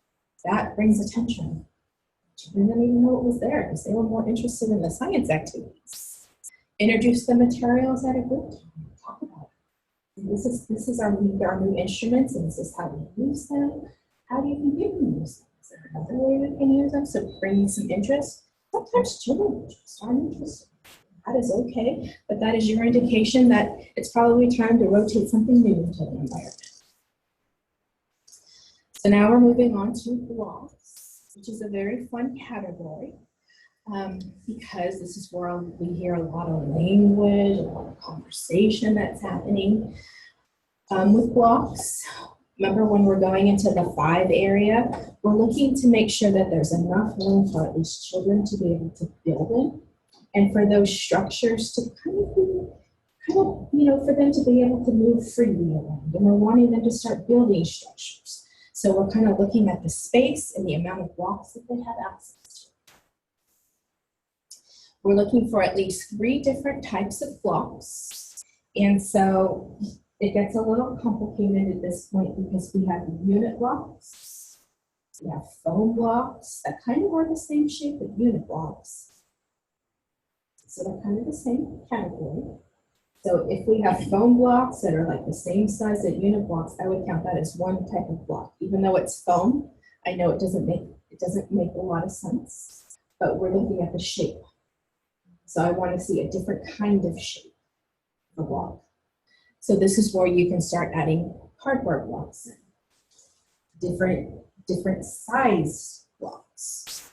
That brings attention. Children didn't even know it was there because they were more interested in the science activities. Introduce the materials at a group time. Talk about it. This is our new instruments, and this is how we use them. How do you think you can use them? Is there another way we can use them? So bringing some interest. Sometimes children just aren't interested. That is okay, but that is your indication that it's probably time to rotate something new into the environment. So now we're moving on to blocks, which is a very fun category. Because this is where we hear a lot of language, a lot of conversation that's happening with blocks. Remember when we're going into the 5 area, we're looking to make sure that there's enough room for at least children to be able to build in, and for those structures to for them to be able to move freely around. And we're wanting them to start building structures. So we're kind of looking at the space and the amount of blocks that they have access to. We're looking for at least 3 different types of blocks. And so it gets a little complicated at this point because we have unit blocks, we have foam blocks that kind of are the same shape as unit blocks. So they're kind of the same category. So if we have foam blocks that are like the same size as unit blocks, I would count that as one type of block. Even though it's foam, I know it doesn't make a lot of sense, but we're looking at the shape. So I want to see a different kind of shape of a block. So this is where you can start adding cardboard blocks in. Different size blocks.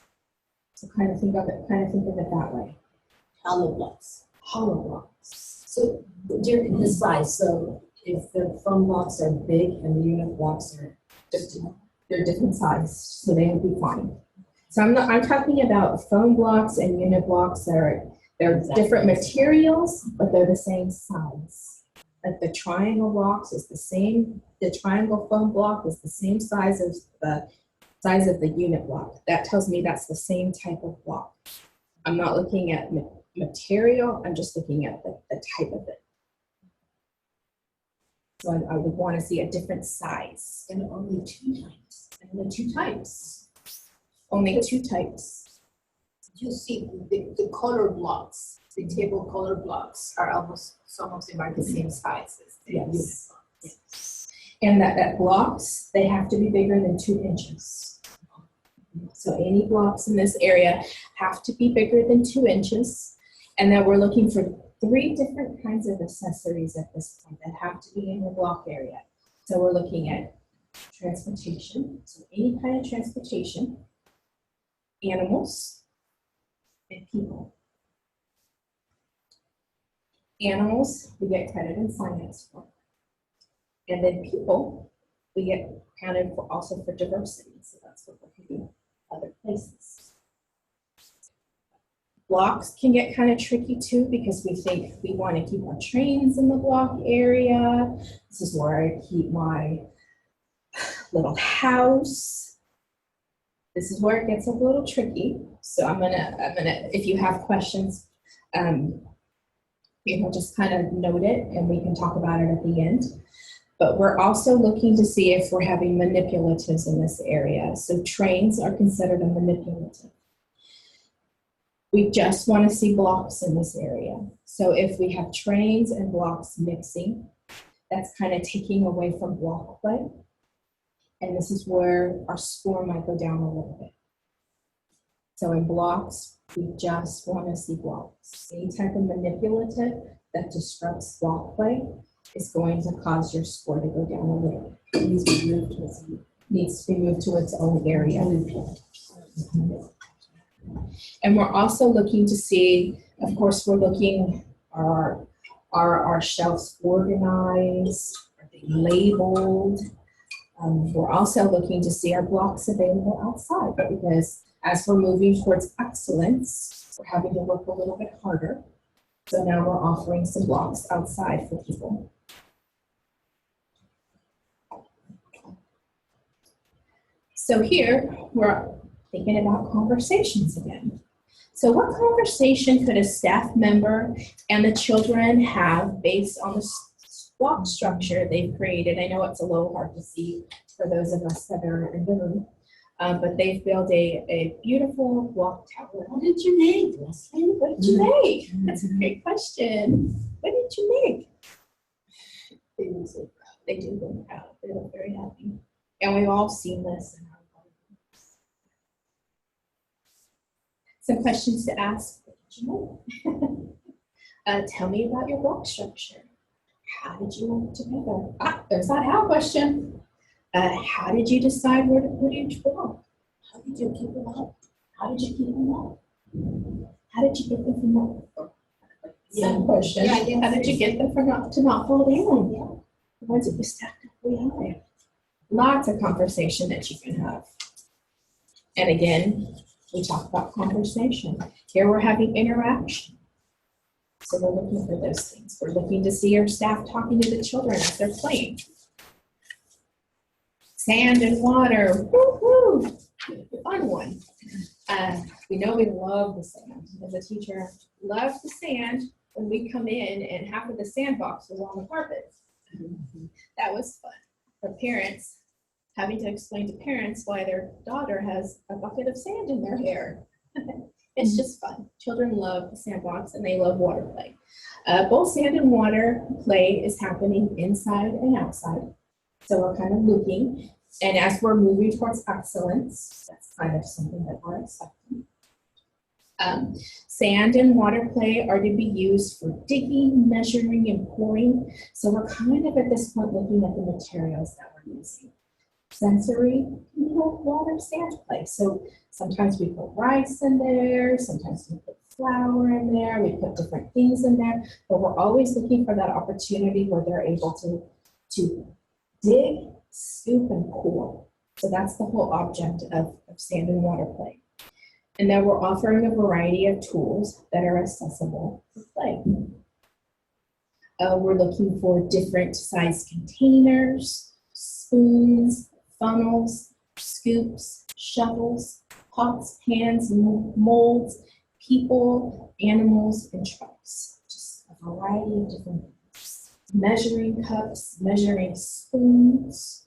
So kind of think of it that way. Hollow blocks. Hollow blocks. So during the size, so if the foam blocks are big and the unit blocks are They're different size, so they would be fine. So I'm talking about foam blocks and unit blocks they're different materials, but they're the same size. Like the triangle blocks is the same, the triangle foam block is the same size as the size of the unit block. That tells me that's the same type of block. I'm not looking at material, I'm just looking at the type of it. So I would want to see a different size. and only 2 times. And the two types, only two types. You see, the color blocks, the table color blocks are almost, some of them are the same size as the unit Yes. blocks. And that blocks, they have to be bigger than 2 inches. So any blocks in this area have to be bigger than 2 inches. And then we're looking for 3 different kinds of accessories at this point that have to be in the block area. So we're looking at transportation, so any kind of transportation, animals, and people. Animals, we get credit in science for. And then people, we get counted for also for diversity. So that's what we're doing other places. Blocks can get kind of tricky too because we think we want to keep our trains in the block area. This is where I keep my little house. This is where it gets a little tricky. So I'm gonna, if you have questions, you know, just kind of note it and we can talk about it at the end. But we're also looking to see if we're having manipulatives in this area. So trains are considered a manipulative. We just want to see blocks in this area. So if we have trains and blocks mixing, that's kind of taking away from block play. And this is where our score might go down a little bit. So in blocks, we just want to see blocks. Any type of manipulative that disrupts block play is going to cause your score to go down a little. It needs to be moved To its own area. And we're also looking to see, of course, we're looking, are our shelves organized? Are they labeled? We're also looking to see our blocks available outside, because as we're moving towards excellence, we're having to work a little bit harder. So now we're offering some blocks outside for people. So here, we're thinking about conversations again. So what conversation could a staff member and the children have based on the block structure they've created? I know it's a little hard to see for those of us that are in the room, but they've built a beautiful block tower. What did you make, Leslie? What did you make? That's a great question. What did you make? They were so proud. They do look proud. They look very happy. And we've all seen this in our lives. Some questions to ask. What did you make? Tell me about your block structure. How did you work together? There's that how question. How did you decide where to put each block? How did you keep them up? How did you keep them up? How did you get them from up? Yeah. Same question. Yeah, yes. How did you get them from up to not fall down? Yeah. The ones that you stacked up way high. Lots of conversation that you can have. And again, we talk about conversation. Here we're having interaction. So we're looking for those things. We're looking to see our staff talking to the children as they're playing. Sand and water, woo-hoo, fun one. We know we love the sand. As a teacher, love the sand when we come in and half of the sandbox was on the carpet. That was fun. For parents, having to explain to parents why their daughter has a bucket of sand in their hair. It's just fun. Children love the sandbox and they love water play. Both sand and water play is happening inside and outside. So we're kind of looking, and as we're moving towards excellence, that's kind of something that we're expecting. Sand and water play are to be used for digging, measuring, and pouring. So we're kind of at this point looking at the materials that we're using. Sensory, water, sand play. So sometimes we put rice in there, sometimes we put flour in there, we put different things in there, but we're always looking for that opportunity where they're able to dig, scoop, and pour. So that's the whole object of sand and water play. And then we're offering a variety of tools that are accessible for play. We're looking for different size containers, spoons, funnels, scoops, shovels, pots, pans, molds, people, animals, and trucks. Just a variety of different things. Measuring cups, measuring spoons,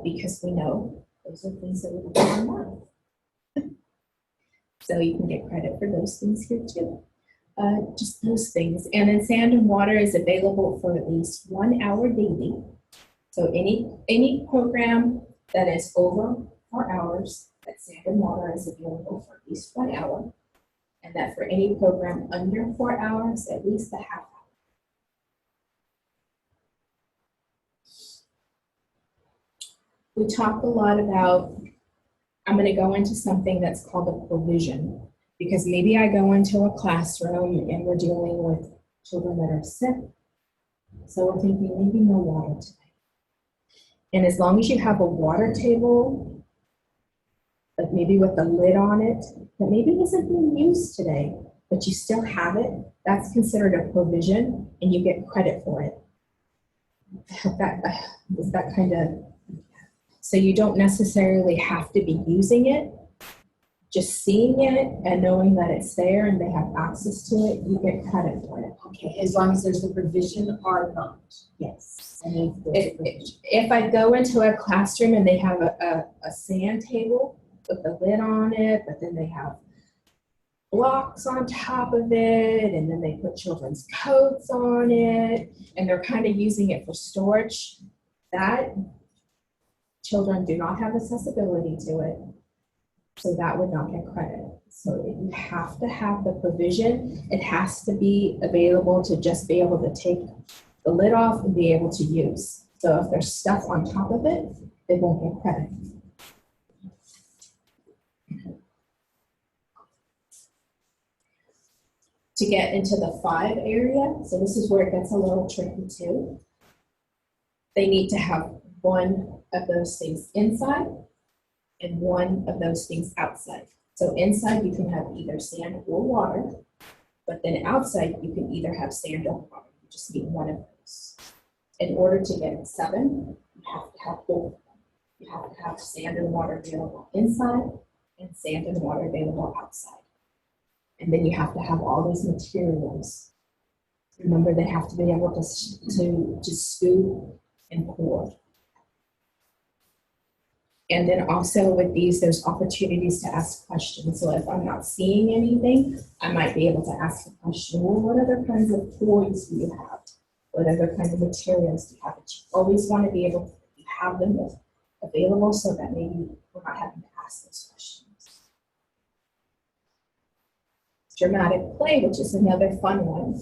because we know those are things that we do on math. So you can get credit for those things here too. Just those things. And then sand and water is available for at least 1 hour daily. So any program that is over 4 hours, that sand and water is available for at least 1 hour. And that for any program under 4 hours, at least a half hour. We talk a lot about, I'm going to go into something that's called a provision, because maybe I go into a classroom and we're dealing with children that are sick. So we're thinking maybe no water today. And as long as you have a water table, like maybe with the lid on it, that maybe isn't being used today, but you still have it, that's considered a provision and you get credit for it. Is that kind of, so you don't necessarily have to be using it, just seeing it and knowing that it's there and they have access to it, you get credit for it. Okay, as long as there's a provision or not. Yes. And If I go into a classroom and they have a sand table with the lid on it, but then they have blocks on top of it, and then they put children's coats on it, and they're kind of using it for storage, that children do not have accessibility to it, so that would not get credit. So you have to have the provision. It has to be available to just be able to take the lid off and be able to use. So if there's stuff on top of it, they won't get credit. To get into the 5 area, so this is where it gets a little tricky too. They need to have one of those things inside and one of those things outside. So inside you can have either sand or water, but then outside you can either have sand or water. You just need one of those. In order to get 7, you have to have both of them. You have to have sand and water available inside and sand and water available outside. And then you have to have all these materials. Remember, they have to be able to scoop and pour. And then also with these, there's opportunities to ask questions. So if I'm not seeing anything, I might be able to ask a question. Well, what other kinds of toys do you have? What other kinds of materials do you have? But you always want to be able to have them available so that maybe we're not having to ask those questions. Dramatic play, which is another fun one.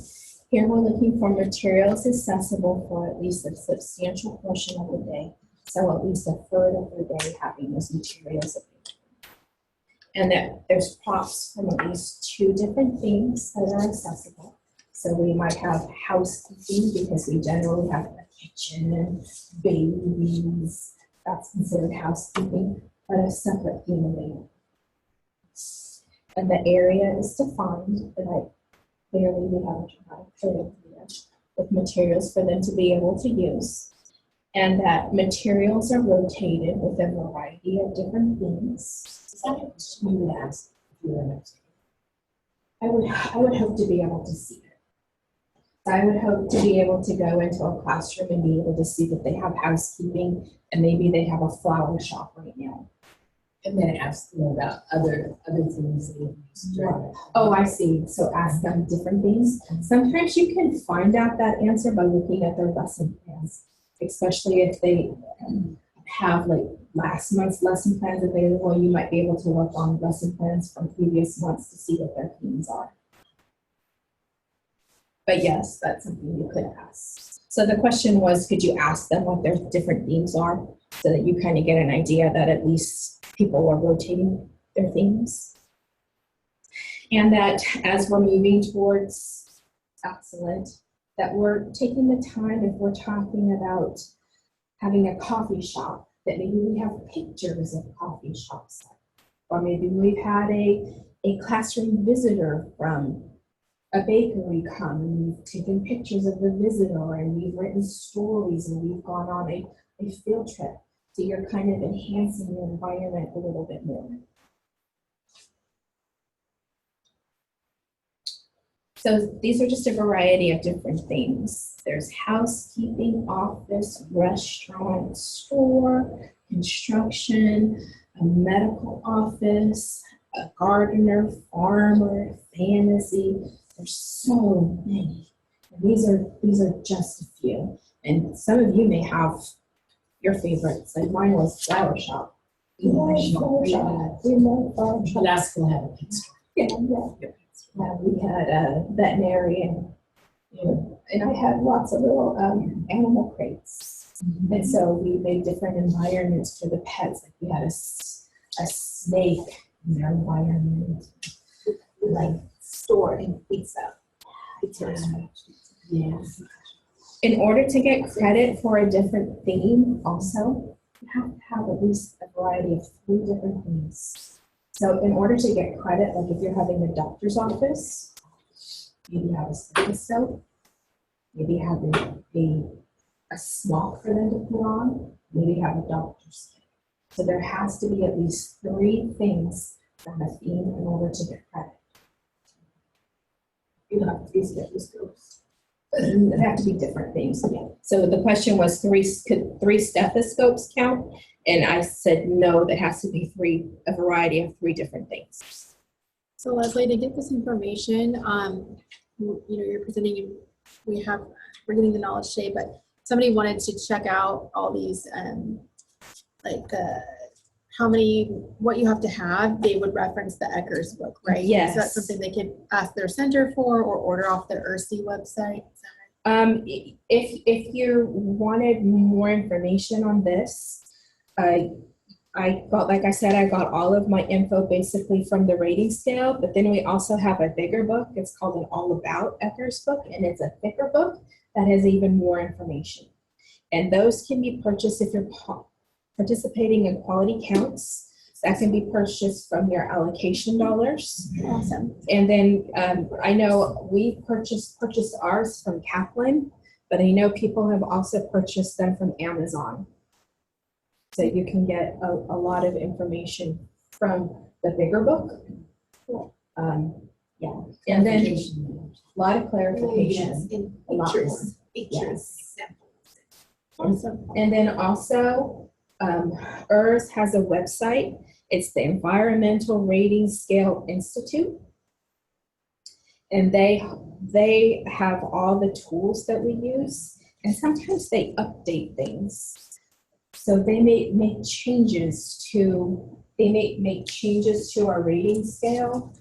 Here we're looking for materials accessible for at least a substantial portion of the day. So at least a third of the day having those materials available. And that there's props from at least 2 different things that are accessible. So we might have housekeeping because we generally have a kitchen and babies. That's considered housekeeping, but a separate theme available. And the area is defined, and clearly we have a dramatic play here with materials for them to be able to use. And that materials are rotated with a variety of different themes. is that a question you would ask if you were next? I would hope to be able to see it. I would hope to be able to go into a classroom and be able to see that they have housekeeping and maybe they have a flower shop right now. And then ask them about other things that you used during. Oh, I see. So ask them different things. Sometimes you can find out that answer by looking at their lesson plans, especially if they have like last month's lesson plans available. You might be able to look on lesson plans from previous months to see what their themes are. But yes, that's something you could ask. So the question was, could you ask them what their different themes are so that you kind of get an idea that at least people are rotating their themes? And that as we're moving towards excellent, that we're taking the time, if we're talking about having a coffee shop, that maybe we have pictures of coffee shops. Or maybe we've had a classroom visitor from a bakery come and we've taken pictures of the visitor and we've written stories and we've gone on a field trip. So you're kind of enhancing your environment a little bit more. So these are just a variety of different things. There's housekeeping, office, restaurant, store, construction, a medical office, a gardener, farmer, fantasy. There's so many. And these are just a few. And some of you may have your favorites. Like mine was flower shop. We love flower shop. That's school had a pet store. Yeah, we had a veterinarian, and I had lots of little animal crates. And so we made different environments for the pets. Like we had a snake in their environment, like storing pizza. Yeah. In order to get credit for a different theme, also, you have to have at least a variety of 3 different things. So in order to get credit, like if you're having a doctor's office, maybe have a stethoscope, maybe have a smock for them to put on, maybe have a doctor's kit. So there has to be at least 3 things from a theme in order to get credit. You don't have 3 stethoscopes. It have to be different things. Yeah. So the question was could 3 stethoscopes count? And I said no, that has to be a variety of 3 different things. So Leslie, to get this information, you're presenting, we're getting the knowledge today, but somebody wanted to check out all these, what you have to have, they would reference the ECERS book, right? Yes. Is that something they could ask their center for or order off the ERC website? Is that right? If you wanted more information on this, I got, like I said, I got all of my info basically from the rating scale, but then we also have a bigger book. It's called an All About ECERS book, and it's a thicker book that has even more information. And those can be purchased if you're participating in quality counts. That can be purchased from your allocation dollars. Awesome. And then I know we purchased ours from Kaplan, but I know people have also purchased them from Amazon. So you can get a lot of information from the bigger book. Cool. Yeah. And then a lot of clarification. In A lot more. pictures. Awesome. And then also, ECERS has a website. It's the Environmental Rating Scale Institute. And they have all the tools that we use. And sometimes they update things. So they may make changes to our rating scale,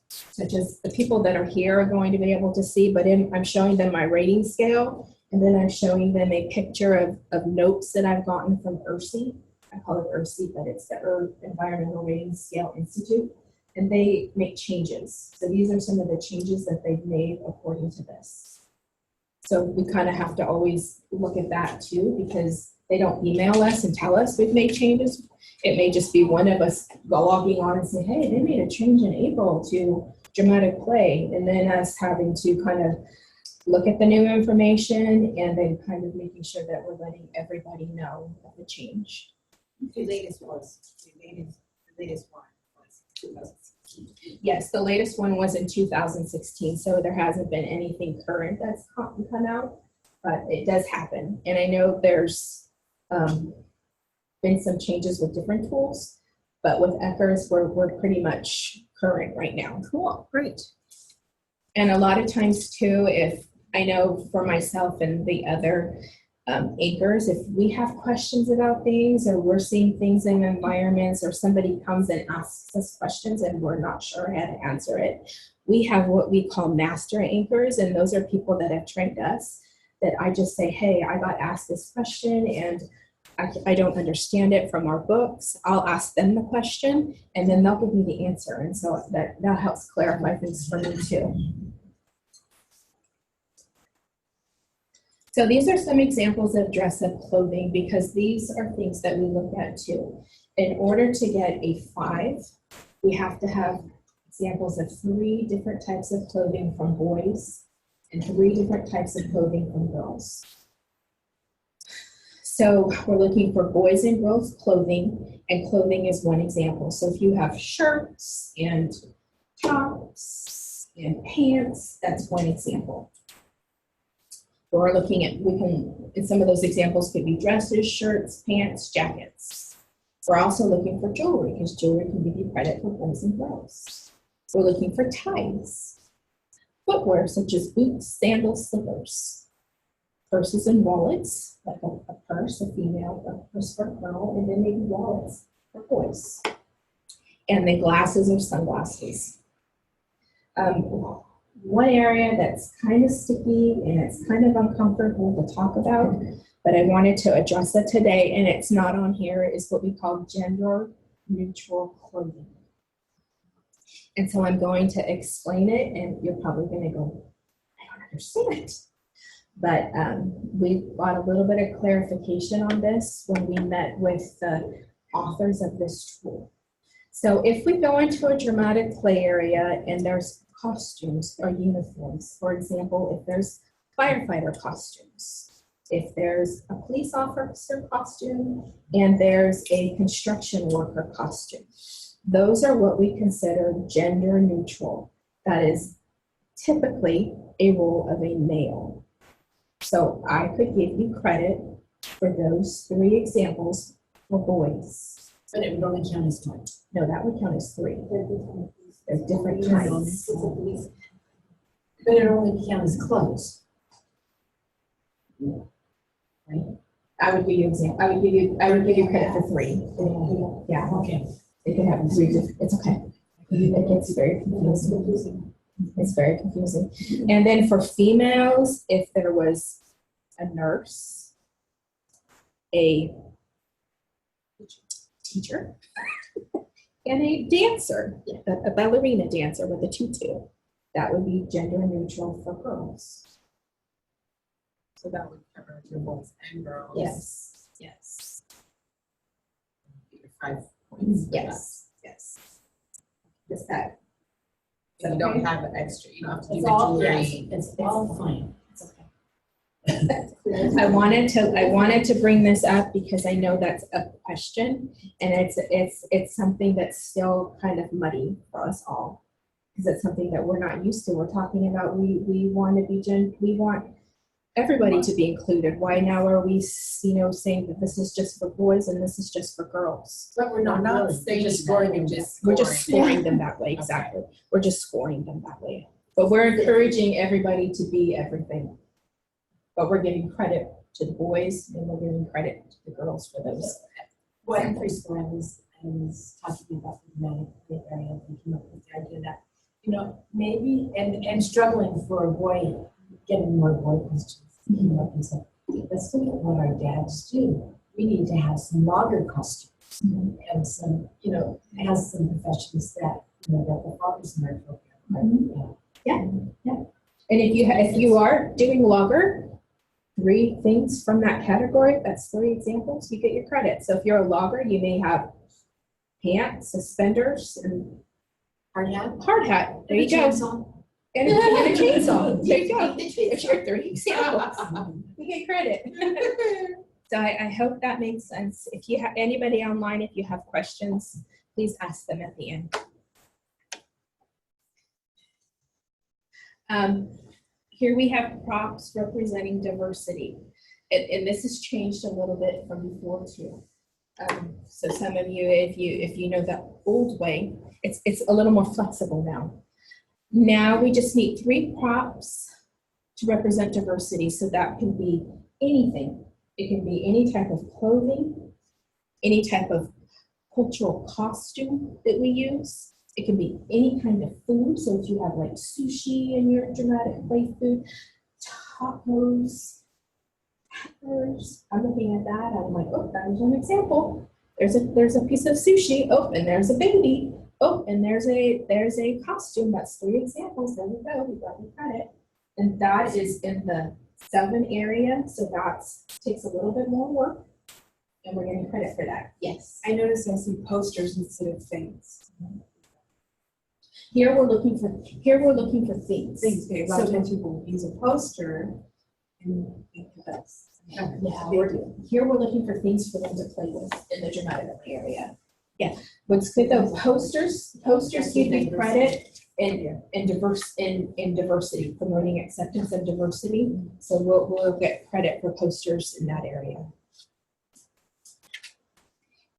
such as the people that are here are going to be able to see, but I'm showing them my rating scale, and then I'm showing them a picture of notes that I've gotten from ERC. I call it ERC, but it's the Environmental Rating Scale Institute, and they make changes. So these are some of the changes that they've made according to this. So we kind of have to always look at that too, because they don't email us and tell us we've made changes. It may just be one of us logging on and say, hey, they made a change in April to dramatic play, and then us having to kind of look at the new information and then kind of making sure that we're letting everybody know of the change. The latest one was 2016. Yes, the latest one was in 2016, so there hasn't been anything current that's come out, but it does happen. And I know there's been some changes with different tools, but with ECERS, we're pretty much current right now. Cool. Great. And a lot of times too, if I know for myself and the other anchors, if we have questions about things or we're seeing things in environments or somebody comes and asks us questions and we're not sure how to answer it, we have what we call master anchors, and those are people that have trained us that I just say, hey, I got asked this question and I don't understand it from our books. I'll ask them the question and then they'll give me the answer. And so that helps clarify things for me too. So these are some examples of dress-up clothing, because these are things that we look at too. In order to get a 5, we have to have examples of 3 different types of clothing from boys and 3 different types of clothing from girls. So we're looking for boys and girls clothing, and clothing is one example. So if you have shirts and tops And pants, that's one example. We're looking at, and some of those examples could be dresses, shirts, pants, jackets. We're also looking for jewelry, because jewelry can give you credit for boys and girls. We're looking for ties. Footwear, such as boots, sandals, slippers. Purses and wallets, like a purse, a female, a purse for a girl, and then maybe wallets for boys. And then glasses or sunglasses. One area that's kind of sticky and it's kind of uncomfortable to talk about, but I wanted to address it today, and it's not on here, is what we call gender neutral clothing. And so I'm going to explain it, and you're probably going to go, I don't understand it. But we got a little bit of clarification on this when we met with the authors of this tool. So if we go into a dramatic play area and there's costumes or uniforms, for example, if there's firefighter costumes, if there's a police officer costume, and there's a construction worker costume, those are what we consider gender neutral. That is typically a role of a male. So I could give you credit for those 3 examples for boys. But it would only count as 2. No, that would count as 3. There's different kinds. But it only counts as clothes. Right? I would give you example. I would give you credit for 3. Yeah. Okay. They can have 3 different. It's okay. It gets very confusing. It's very confusing. And then for females, if there was a nurse, a teacher, and a dancer, a ballerina dancer with a tutu, that would be gender neutral for girls. So that would cover your boys and girls. Yes. Yes. Your 5 points. for Yes. Yes. Is that? that. So you don't have an extra, you don't have to do It's the all, jewelry. yes, it's all fine. It's okay. I wanted to bring this up because I know that's a question, and it's something that's still kind of muddy for us all, because it's something that we're not used to. We're talking about we want to be we want everybody to be included. Why now are we saying that this is just for boys and this is just for girls? But we're not really, saying we're just that, scoring we're them. just We're just scoring. scoring them that way. Exactly. We're just scoring them that way. But we're encouraging everybody to be everything. But we're giving credit to the boys and we're giving credit to the girls for those. Well, in preschool, I was talking about the dramatic play area and came up with the idea that, maybe, and struggling for a boy, getting more boy questions. And so, let's look at what our dads do. We need to have some longer costumes and some, has some professions that, that the fathers are appropriate. Yeah. And if you are doing logger, 3 things from that category, that's 3 examples, you get your credit. So if you're a logger, you may have pants, suspenders, and Hard hat? hard hat. There you go. And a chainsaw. There you go. There's your 3 examples. You get credit. So I hope that makes sense. If you have anybody online, if you have questions, please ask them at the end. Here we have props representing diversity. And this has changed a little bit from before too. So some of you, if you know the old way, it's a little more flexible now. Now we just need 3 props to represent diversity. So that can be anything. It can be any type of clothing, any type of cultural costume that we use. It can be any kind of food. So if you have like sushi in your dramatic play food, tacos, peppers. I'm looking at that. I'm like, oh, that is an example. There's a piece of sushi. Oh, and there's a baby. Oh, and there's a costume. That's 3 examples. There we go. We got the credit. And that is in the 7 area. So that takes a little bit more work. And we're getting credit for that. Yes. I noticed I see posters instead of things. Here we're looking for things. Things, okay, a lot of times people use a poster and think that's. Yeah, here we're looking for things for them to play with in the dramatic area. Yeah, what's good though, posters give you credit and diversity, promoting acceptance of diversity. So we'll get credit for posters in that area.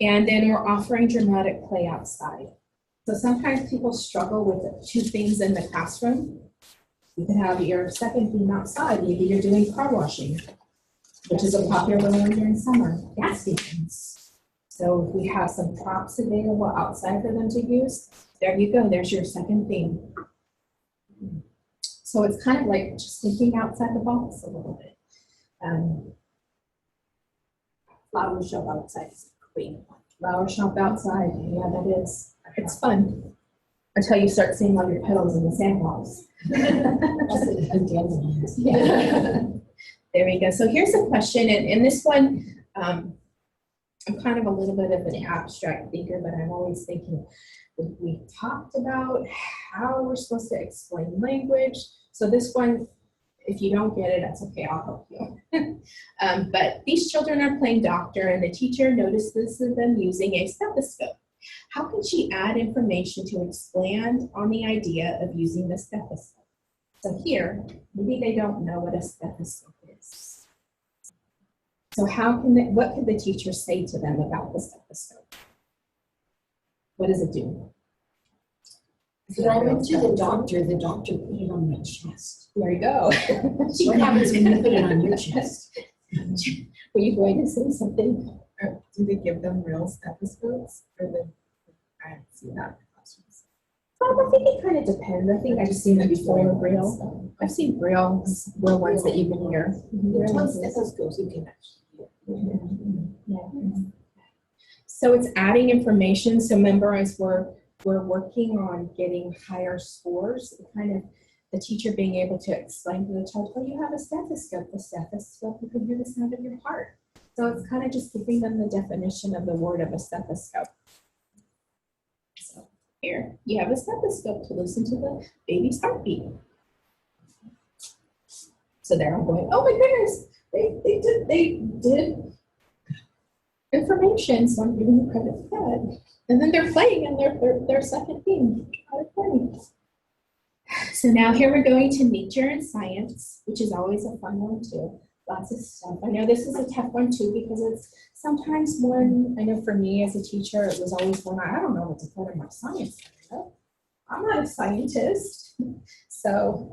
And then we're offering dramatic play outside. So sometimes people struggle with two things in the classroom. You can have your second theme outside. Maybe you're doing car washing, which is a popular one during summer, gas stations. So if we have some props available outside for them to use, there you go, there's your second theme. So it's kind of like just thinking outside the box a little bit. Flower show outside is great. Flower shop outside, yeah, that is, it's fun. Until you start seeing all your petals in the sandbox. Yeah. There we go. So here's a question, and this one, I'm kind of a little bit of an abstract thinker, but I'm always thinking, we talked about how we're supposed to explain language. So this one, if you don't get it, that's okay, I'll help you. But these children are playing doctor, and the teacher notices them using a stethoscope. How can she add information to expand on the idea of using the stethoscope? So here, maybe they don't know what a stethoscope is. So what could the teacher say to them about the stethoscope? What does it do? When I went to the doctor put it on my chest. There you go. What happens when you put it on your chest? Were you going to say something? Or do they give them real stethoscopes? I haven't seen that in the classrooms. I think it kind of depends. I think I've seen it before, real. I've seen real ones that you can hear. The toy stethoscopes you can actually hear. Yeah. So it's adding information. So remember, as we're working on getting higher scores, kind of the teacher being able to explain to the child, oh, you have a stethoscope. The stethoscope, you can hear the sound of your heart. So it's kind of just giving them the definition of the word of a stethoscope. So here, you have a stethoscope to listen to the baby's heartbeat. So there I'm going, oh my goodness, they did information, so I'm giving you credit for that. And then they're playing in their second theme. So now here we're going to nature and science, which is always a fun one too. Lots of stuff. I know this is a tough one too, because it's sometimes one, I know for me as a teacher, it was always one, I don't know what to put in my science area. I'm not a scientist. So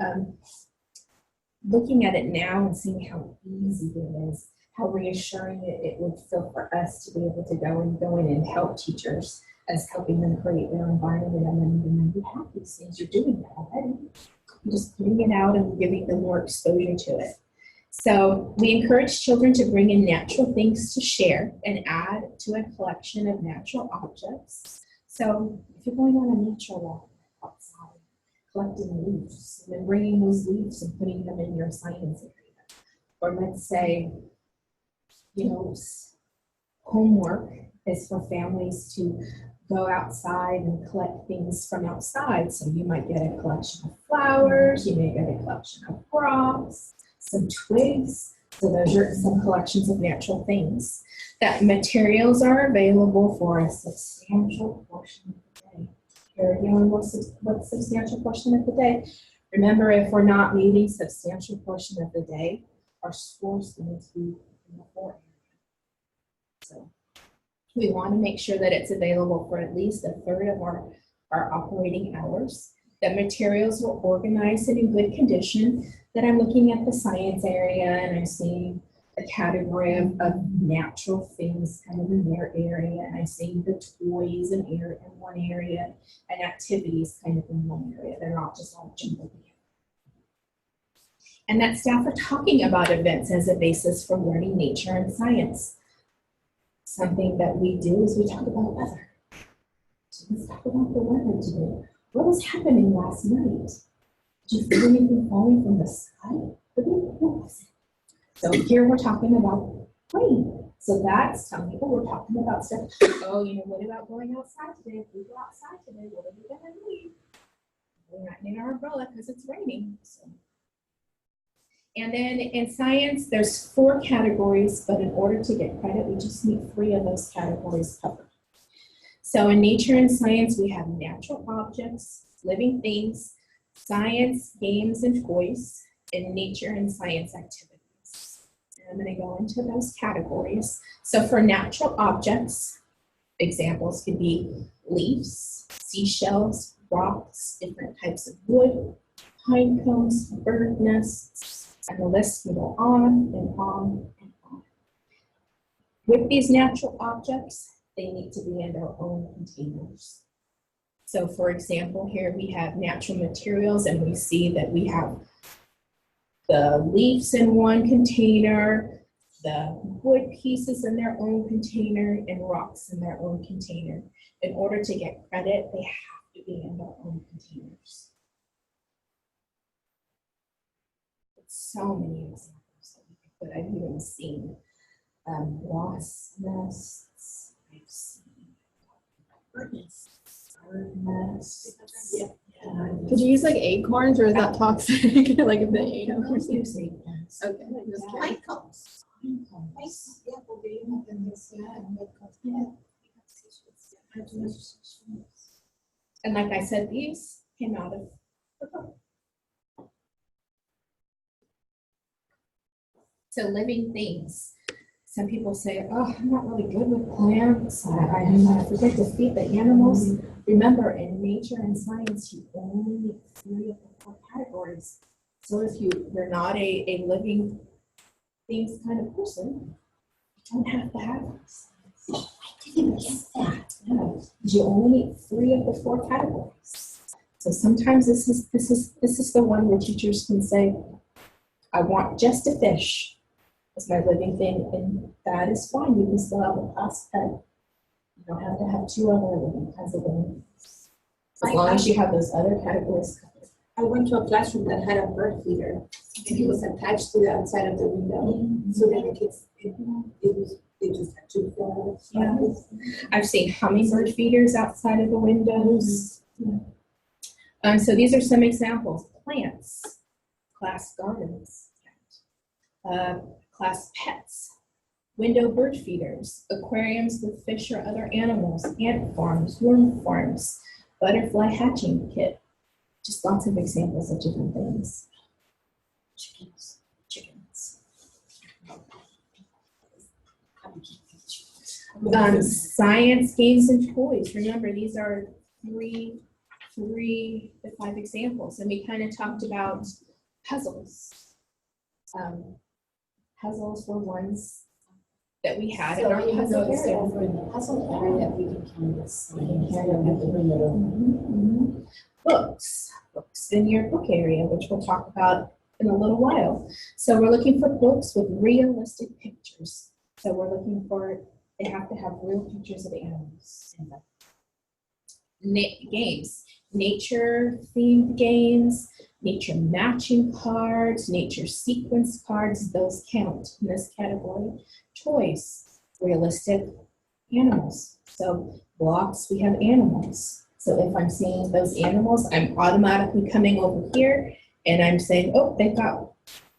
looking at it now and seeing how easy it is, how reassuring it would feel for us to be able to go in and help teachers as helping them create their environment and then you have these things, you're doing that already. You're just putting it out and giving them more exposure to it. So we encourage children to bring in natural things to share and add to a collection of natural objects. So if you're going on a nature walk outside, collecting leaves, and then bringing those leaves and putting them in your science area. Or let's say, homework is for families to go outside and collect things from outside. So you might get a collection of flowers, you may get a collection of rocks, some twigs. So those are some collections of natural things. That materials are available for a substantial portion of the day. Here again, what's substantial portion of the day? Remember, if we're not meeting substantial portion of the day, our score's going to be in the 4 area. So we want to make sure that it's available for at least a third of our operating hours. That materials are organized and in good condition. That I'm looking at the science area and I'm seeing a category of natural things kind of in their area. And I'm seeing the toys in one area and activities kind of in one area. They're not just all jumbled together. And that staff are talking about events as a basis for learning nature and science. Something that we do is we talk about weather. So let's talk about the weather today. What was happening last night? Did you feel anything falling from the sky? What was it? So here we're talking about rain. So that's telling people we're talking about stuff. Oh, what about going outside today? If we go outside today, what are we going to need? We're not needing our umbrella because it's raining. So. And then in science, there's 4 categories, but in order to get credit, we just need 3 of those categories covered. So in nature and science, we have natural objects, living things, science, games, and toys, and nature and science activities. And I'm going to go into those categories. So for natural objects, examples could be leaves, seashells, rocks, different types of wood, pine cones, bird nests, and the list can go on and on and on. With these natural objects, they need to be in their own containers. So for example, here we have natural materials, and we see that we have the leaves in one container, the wood pieces in their own container, and rocks in their own container. In order to get credit, they have to be in their own containers. So many examples that we could put. I've even seen wasp nests. I've seen bird nests. Yeah. Could you use like acorns, or is that toxic? Like if they ate them or something? Use acorns. Okay, I'm just curious. Pine cones. Yeah, well, they have them this, And like I said, these came out of the book. So living things. Some people say, oh, I'm not really good with plants. I forget to feed the animals. Remember, in nature and science, you only need 3 of the 4 categories. So if you're not a living things kind of person, you don't have to have this. I didn't get that. No, you only need 3 of the 4 categories. So sometimes this is the one where teachers can say, I want just a fish as my living thing, and that is fine. You can still have a class pet. You don't have to have 2 other living kinds of living things. As long as you have those other categories covered. I went to a classroom that had a bird feeder, and it was attached to the outside of the window. So then the kids, they just had to go. Yeah. I've seen hummingbird feeders outside of the windows. So these are some examples. Plants, class gardens, class pets, window bird feeders, aquariums with fish or other animals, ant farms, worm farms, butterfly hatching kit. Just lots of examples of different things. Chickens. Science, games, and toys. Remember, these are 3 to 5 examples. And we kind of talked about puzzles. Puzzles were ones that we had in our puzzle area. Puzzle area, we can count this. We can carry them at the window. Books in your book area, which we'll talk about in a little while. So we're looking for books with realistic pictures. So we're looking for, they have to have real pictures of animals in them. Games, nature themed games, nature matching cards, nature sequence cards, those count in this category. Toys, realistic animals. So blocks, we have animals. So if I'm seeing those animals, I'm automatically coming over here and I'm saying, oh, they've got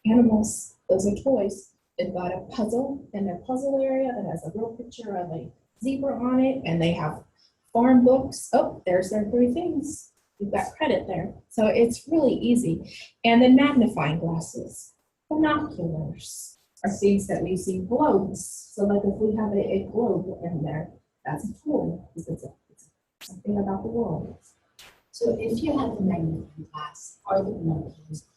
animals. Those are toys. They've got a puzzle in their puzzle area that has a real picture of a zebra on it, and they have farm books. Oh, there's their 3 things. You've got credit there. So it's really easy. And then magnifying glasses, binoculars are things that we see, globes. So like if we have a globe in there, that's a tool because it's something about the world. So if you have the magnifying glass or the binoculars,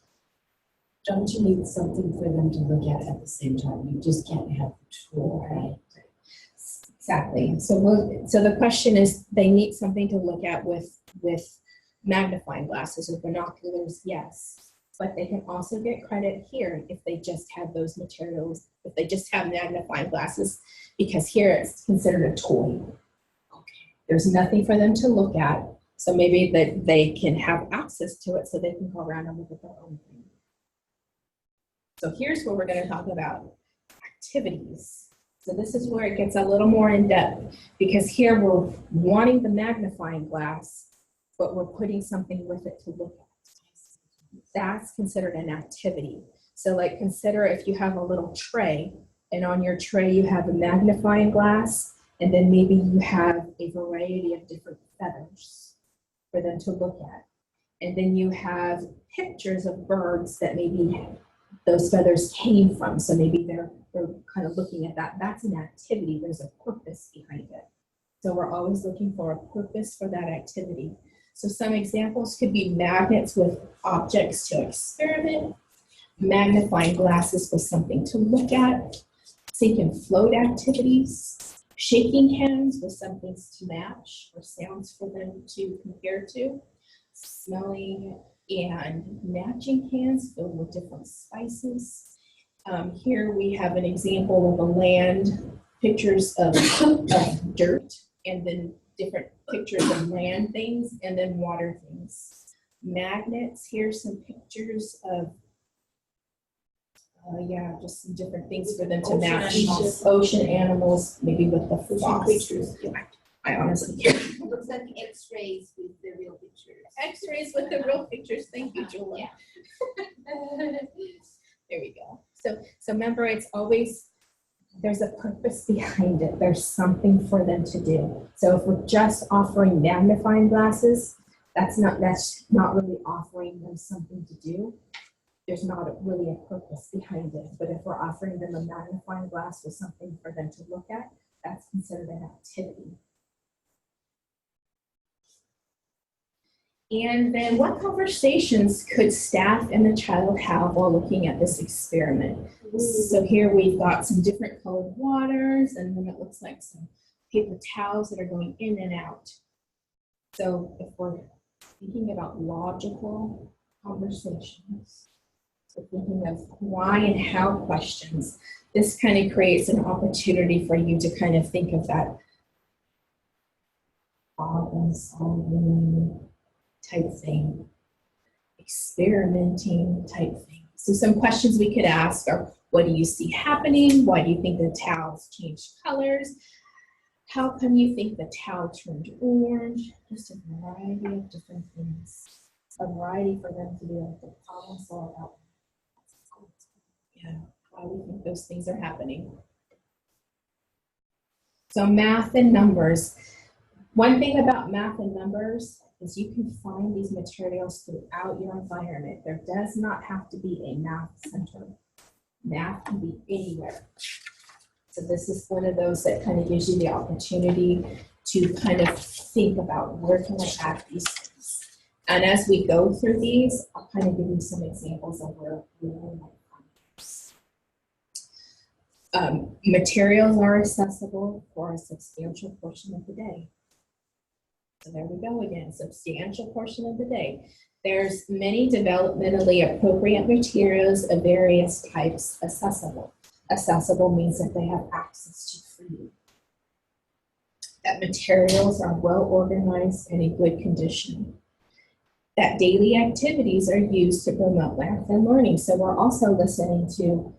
don't you need something for them to look at the same time? You just can't have the tool, right? Exactly. So the question is, they need something to look at with magnifying glasses or binoculars, yes. But they can also get credit here if they just have those materials, if they just have magnifying glasses, because here it's considered a toy. There's nothing for them to look at, so maybe that they can have access to it so they can go around and look at their own thing. So here's where we're going to talk about activities. So this is where it gets a little more in depth, because here we're wanting the magnifying glass, but we're putting something with it to look at. That's considered an activity. So like consider if you have a little tray, and on your tray you have a magnifying glass, and then maybe you have a variety of different feathers for them to look at. And then you have pictures of birds that maybe those feathers came from. So maybe they're kind of looking at that. That's an activity. There's a purpose behind it. So we're always looking for a purpose for that activity. So some examples could be magnets with objects to experiment, magnifying glasses with something to look at, sink and float activities, shaking hands with some things to match or sounds for them to compare to, smelling and matching hands filled with different spices. Here we have an example of a land, pictures of dirt, and then different pictures of land things, and then water things. Magnets, here's some pictures of, just some different things for them to Ocean match. animals. Ocean animals, maybe with the Ocean floss. creatures. I honestly can't. It looks like X-rays with the real pictures. X-rays with the real pictures. Thank you, Julia. There we go. So remember, it's always, there's a purpose behind it. There's something for them to do. So if we're just offering magnifying glasses, that's not really offering them something to do. There's not really a purpose behind it. But if we're offering them a magnifying glass with something for them to look at, that's considered an activity. And then what conversations could staff and the child have while looking at this experiment? So here we've got some different colored waters, and then it looks like some paper towels that are going in and out. So if we're thinking about logical conversations, so thinking of why and how questions, this kind of creates an opportunity for you to kind of think of that problem solving type thing, experimenting type thing. So some questions we could ask are, what do you see happening? Why do you think the towels changed colors? How come you think the towel turned orange? Just a variety of different things. A variety for them to be able to problem solve out. Yeah, why we think those things are happening. So math and numbers. One thing about math and numbers is you can find these materials throughout your environment. There does not have to be a math center. Math can be anywhere. So this is one of those that kind of gives you the opportunity to kind of think about where can I add these things. And as we go through these, I'll kind of give you some examples of where we might find these. Materials are accessible for a substantial portion of the day. So there we go again, substantial portion of the day. There's many developmentally appropriate materials of various types accessible. Accessible means that they have access to freely. That materials are well organized and in good condition. That daily activities are used to promote math and learning. So we're also listening to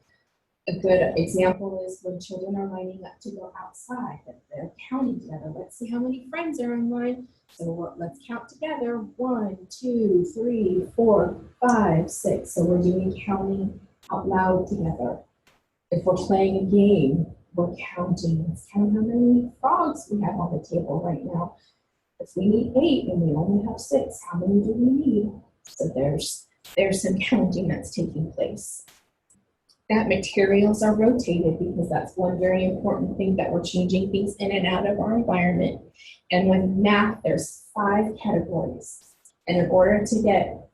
a good example is when children are lining up to go outside, that they're counting together. Let's see how many friends are in line. So let's count together. 1, 2, 3, 4, 5, 6. So we're doing counting out loud together. If we're playing a game, we're counting. Let's count how many frogs we have on the table right now. If we need 8 and we only have 6, how many do we need? So there's some counting that's taking place. That materials are rotated because that's one very important thing, that we're changing things in and out of our environment. And with math, there's 5 categories. And in order to get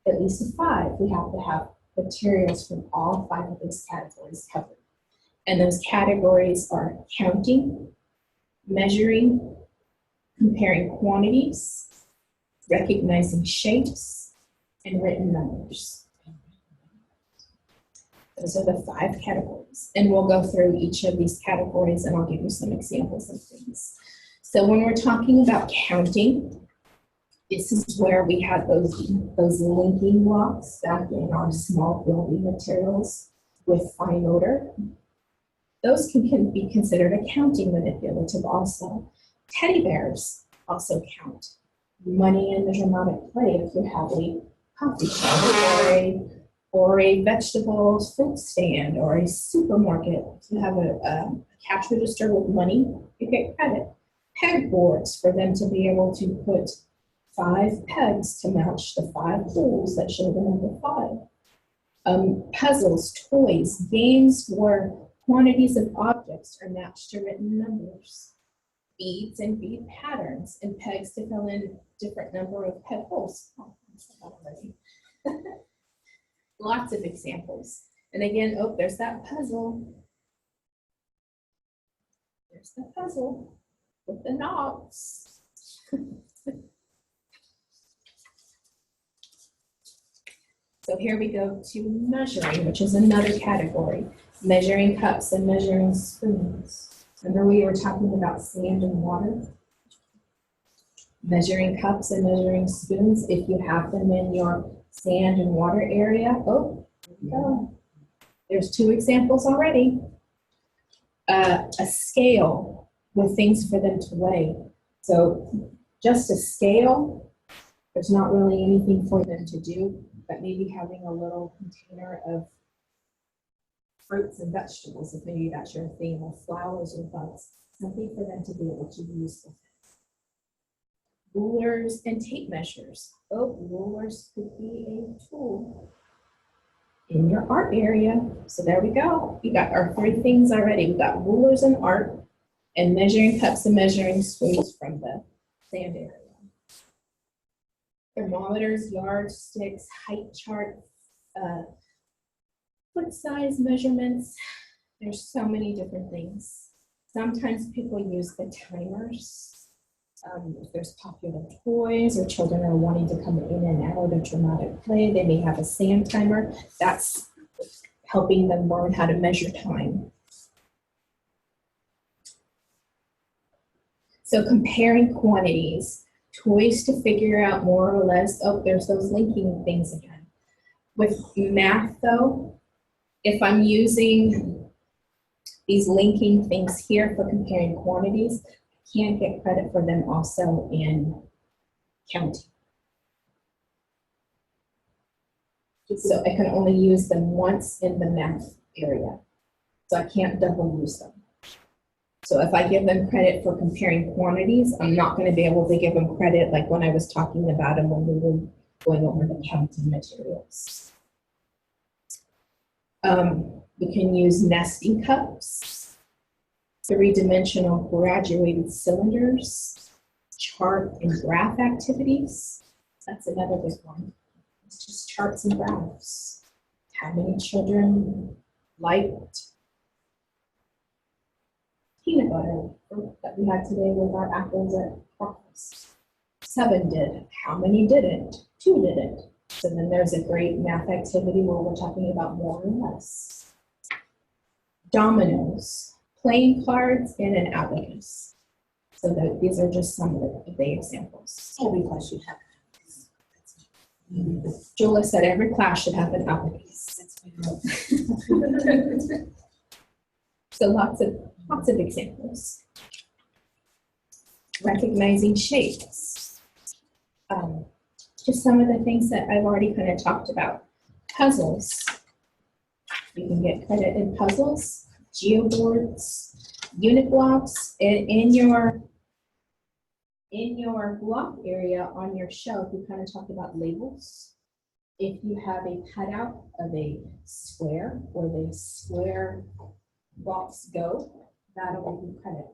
at least a 5, we have to have materials from all 5 of those categories covered. And those categories are counting, measuring, comparing quantities, recognizing shapes, and written numbers. Those are the 5 categories. And we'll go through each of these categories and I'll give you some examples of things. So when we're talking about counting, this is where we have those linking blocks back in our small building materials with fine motor. Those can be considered a counting manipulative also. Teddy bears also count. Money and measurement play if you have a coffee shop or a vegetable fruit stand or a supermarket. If you have a cash register with money, you get credit. Pegboards for them to be able to put 5 pegs to match the 5 holes that show the number 5. Puzzles, toys, games where quantities of objects are matched to written numbers. Beads and bead patterns, and pegs to fill in different number of peg holes. Oh, I said that already. Lots of examples. And again, oh, there's that puzzle. There's the puzzle with the knobs. So here we go to measuring, which is another category. Measuring cups and measuring spoons. Remember we were talking about sand and water? Measuring cups and measuring spoons, if you have them in your sand and water area. Oh, there we go. There's 2 examples already. A scale with things for them to weigh. So just a scale, there's not really anything for them to do, but maybe having a little container of fruits and vegetables, if maybe that's your theme, or flowers or bugs, something for them to be able to use with it. Rulers and tape measures. Oh, rulers could be a tool in your art area. So there we go. We got our 3 things already. We got rulers and art, and measuring cups and measuring spoons from the sand area. Thermometers, yardsticks, height chart, foot size measurements. There's so many different things. Sometimes people use the timers. If there's popular toys or children are wanting to come in and out of dramatic play, they may have a sand timer. That's helping them learn how to measure time. So comparing quantities, toys to figure out more or less. Oh, there's those linking things again. With math though, if I'm using these linking things here for comparing quantities, I can get credit for them also in counting. So I can only use them once in the math area. So I can't double use them. So if I give them credit for comparing quantities, I'm not going to be able to give them credit like when I was talking about them when we were going over the counting materials. We can use nesting cups, 3-dimensional graduated cylinders, chart and graph activities. That's another big one. It's just charts and graphs. How many children liked peanut butter that we had today with our apples at breakfast? 7 did. How many didn't? 2 didn't. So then there's a great math activity where we're talking about more or less. Dominoes, playing cards, and an abacus. So these are just some of the examples. Every class should have. Julia said every class should have an abacus. So lots of examples. Recognizing shapes. Just some of the things that I've already kind of talked about. Puzzles. You can get credit in puzzles, geoboards, unit blocks, and in your block area on your shelf, we kind of talked about labels. If you have a cutout of a square where the square blocks go, that'll give you credit.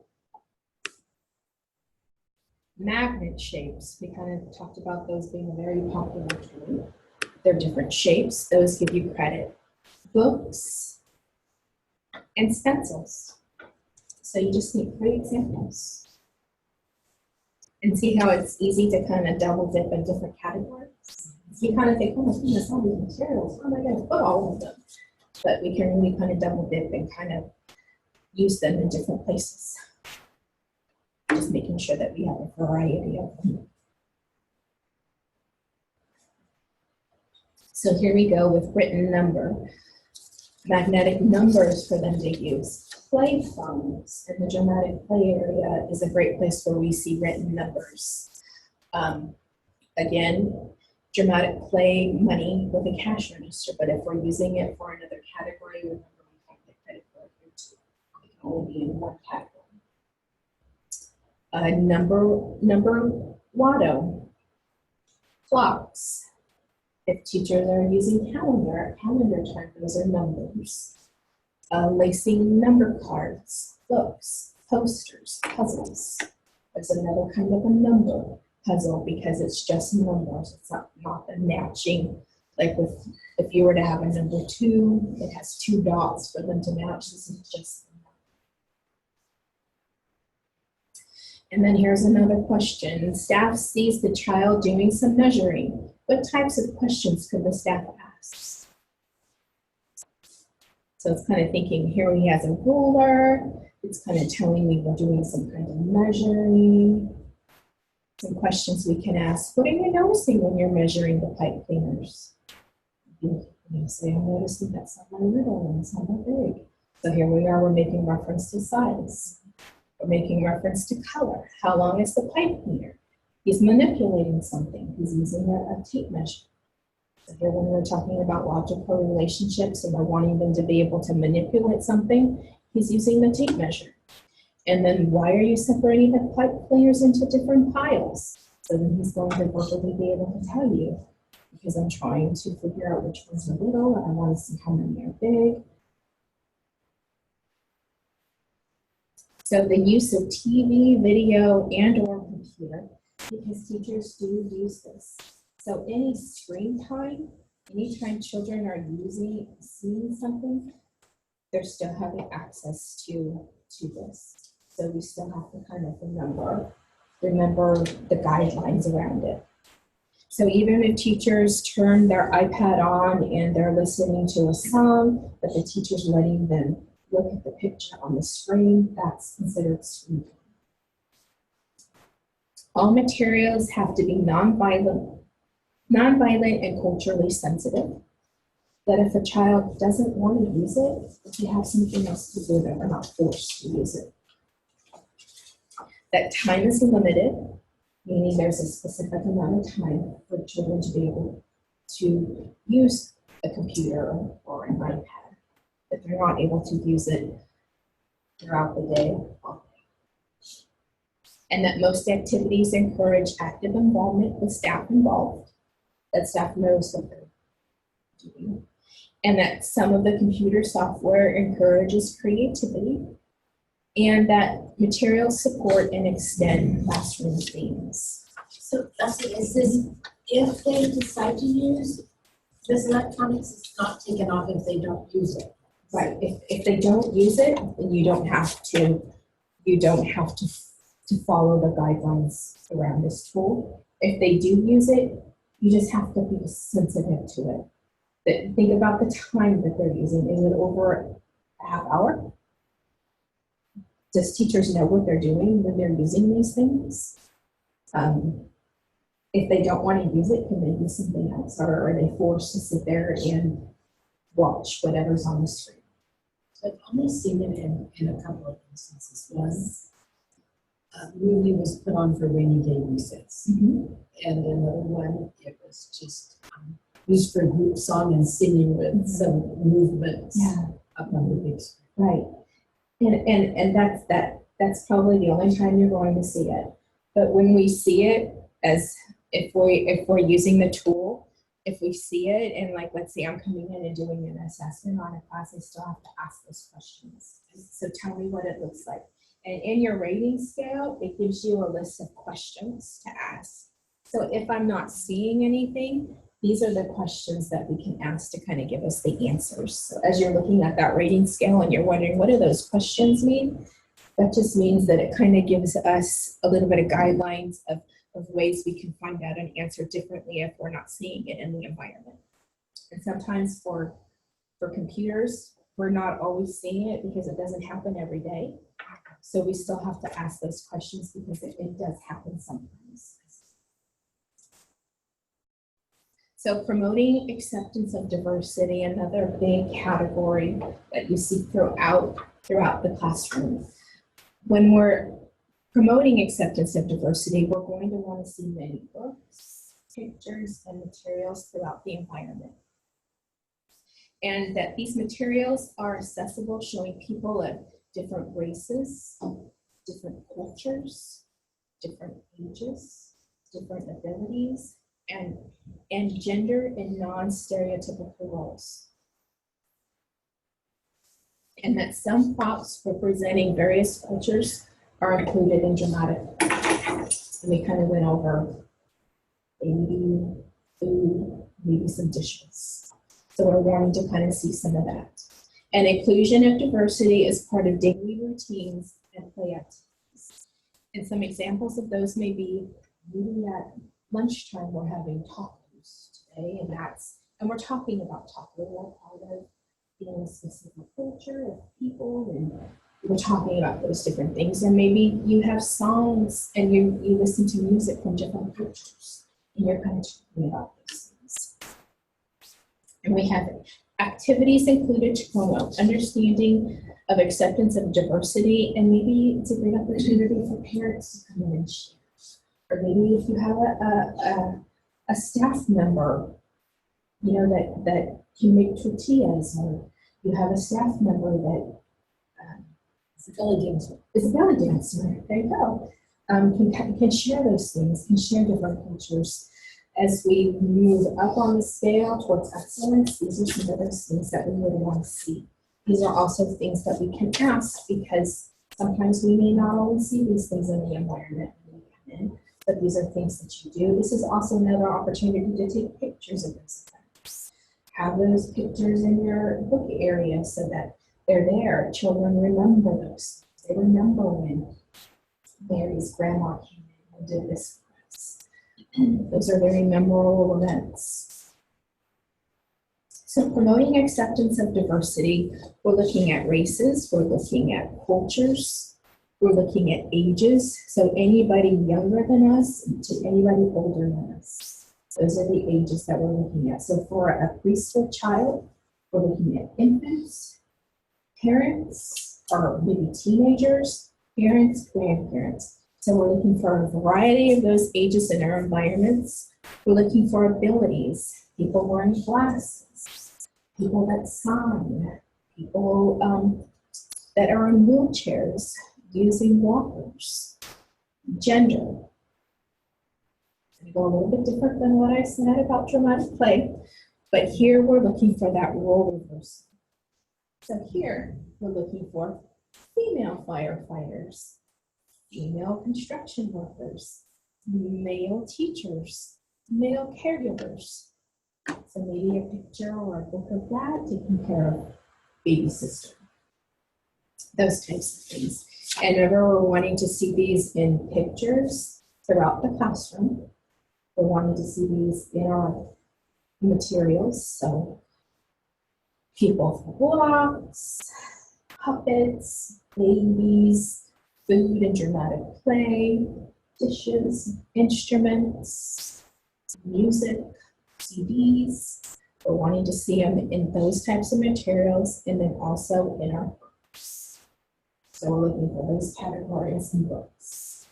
Magnet shapes, we kind of talked about those being a very popular tool. They're different shapes, those give you credit. Books and stencils. So you just need 3 examples. And see how it's easy to kind of double dip in different categories? You kind of think, oh my goodness, all these materials, how am I going to put all of them? But we can really kind of double dip and kind of use them in different places. Just making sure that we have a variety of them. So here we go with written number. Magnetic numbers for them to use. Play phones in the dramatic play area is a great place where we see written numbers. Again, dramatic play money with a cash register, but if we're using it for another category, remember we can't get credit for it here too. It can only be in one category. Number lotto. Clocks. If teachers are using calendar time, those are numbers. Lacing number cards, books, posters, puzzles. There's another kind of a number puzzle because it's just numbers. It's not the matching. Like if you were to have a number 2, it has 2 dots for them to match. This is just. And then here's another question. Staff sees the child doing some measuring. What types of questions could the staff ask? So it's kind of thinking, here he has a ruler. It's kind of telling me we're doing some kind of measuring. Some questions we can ask. What are you noticing when you're measuring the pipe cleaners? You say, I'm noticing that some are little and some are big. So here we are, we're making reference to size. We're making reference to color. How long is the pipe cleaner? He's manipulating something. He's using a tape measure. So here when we're talking about logical relationships and we're wanting them to be able to manipulate something, he's using the tape measure. And then why are you separating the pipe cleaners into different piles? So then he's going to verbally be able to tell you, because I'm trying to figure out which ones are little and I want to see how many are big. So the use of TV, video, and or computer, because teachers do use this. So any screen time, anytime children are seeing something, they're still having access to this. So we still have to kind of remember the guidelines around it. So even if teachers turn their iPad on and they're listening to a song, but the teacher's letting them look at the picture on the screen, that's considered screen time. All materials have to be non-violent and culturally sensitive. That if a child doesn't want to use it, if they have something else to do, they're not forced to use it. That time is limited, meaning there's a specific amount of time for children to be able to use a computer or an iPad. If they're not able to use it throughout the day. And that most activities encourage active involvement with staff involved, that staff knows what they're doing. And that some of the computer software encourages creativity, and that materials support and extend classroom themes. So is this, if they decide to use this electronics, it's not taken off if they don't use it? Right, if they don't use it, then you don't have to follow the guidelines around this tool. If they do use it, you just have to be sensitive to it. But think about the time that they're using. Is it over a half hour? Does teachers know what they're doing when they're using these things? If they don't want to use it, can they do something else? Or are they forced to sit there and watch whatever's on the screen? I've only seen it in a couple of instances. One, movie was put on for rainy day recess. Mm-hmm. And another one, it was just used for group song and singing with some movements up on the big screen. Right. And that's probably the only time you're going to see it. But when we see it, as if we're using the tool, if we see it and like, let's say I'm coming in and doing an assessment on a class, I still have to ask those questions. So tell me what it looks like. And in your rating scale, it gives you a list of questions to ask. So if I'm not seeing anything, these are the questions that we can ask to kind of give us the answers. So as you're looking at that rating scale and you're wondering, what do those questions mean? That just means that it kind of gives us a little bit of guidelines of ways we can find out an answer differently if we're not seeing it in the environment. And sometimes for computers, we're not always seeing it because it doesn't happen every day. So we still have to ask those questions because it does happen sometimes. So promoting acceptance of diversity, another big category that you see throughout the classroom. When we're promoting acceptance of diversity, we're going to want to see many books, pictures, and materials throughout the environment. And that these materials are accessible, showing people of different races, different cultures, different ages, different abilities, and gender and non-stereotypical roles. And that some props representing various cultures are included in dramatic. And we kind of went over baby, food, maybe some dishes. So we're wanting to kind of see some of that. And inclusion of diversity is part of daily routines and play activities. And some examples of those may be maybe at lunchtime we're having tacos today, and we're talking about taco, part of a specific culture of people, and we're talking about those different things. Or maybe you have songs and you listen to music from different cultures, and you're kind of talking about those things. And we have activities included to promote understanding of acceptance of diversity, and maybe it's a great opportunity for parents to come in and share. Or maybe if you have a staff member, that can make tortillas, or you have a staff member that is a belly dancer. There you go. Can share those things, can share different cultures. As we move up on the scale towards excellence, these are some of those things that we really want to see. These are also things that we can ask, because sometimes we may not always see these things in the environment when we come in, but these are things that you do. This is also another opportunity to take pictures of those events. Have those pictures in your book area so that they're there. Children remember those. They remember when Mary's grandma came in and did this for us. Those are very memorable events. So promoting acceptance of diversity, we're looking at races, we're looking at cultures, we're looking at ages. So anybody younger than us to anybody older than us. Those are the ages that we're looking at. So for a preschool child, we're looking at infants, parents, or maybe teenagers, parents, grandparents. So we're looking for a variety of those ages in our environments. We're looking for abilities, people wearing glasses, people that sign, people that are in wheelchairs, using walkers, gender. I go a little bit different than what I said about dramatic play, but here we're looking for that role reversal. So here we're looking for female firefighters, female construction workers, male teachers, male caregivers. So maybe a picture or a book of that taking care of baby sister. Those types of things. And remember, we're wanting to see these in pictures throughout the classroom. We're wanting to see these in our materials. So people for blocks, puppets, babies, food and dramatic play, dishes, instruments, music, CDs. We're wanting to see them in those types of materials, and then also in our books. So we're looking for those categories in books.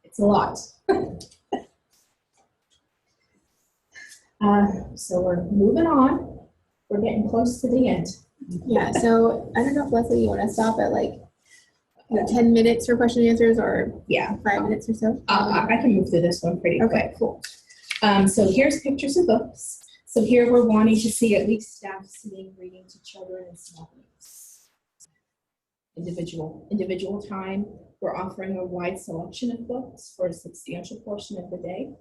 It's a lot. So we're moving on. We're getting close to the end. Yeah, so I don't know if Leslie, you want to stop at like 10 minutes for question and answers, or Yeah, 5 minutes or so? I can move through this one pretty quick. Okay, cool. So here's pictures of books. So here we're wanting to see at least staff sitting reading to children in small groups. Individual time. We're offering a wide selection of books for a substantial portion of the day.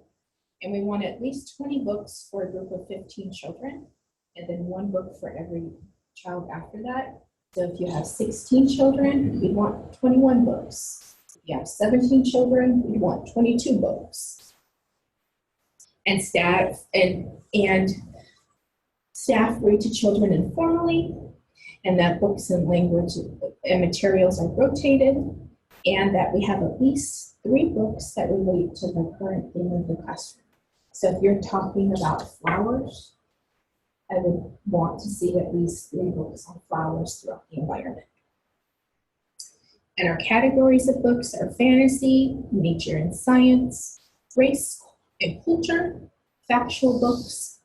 And we want at least 20 books for a group of 15 children, and then 1 book for every child after that. So if you have 16 children, we want 21 books. If you have 17 children, we want 22 books. And staff read to children informally, and that books and language and materials are rotated, and that we have at least 3 books that relate to the current theme of the classroom. So if you're talking about flowers, I would want to see at least 3 books on flowers throughout the environment. And our categories of books are fantasy, nature and science, race and culture, factual books,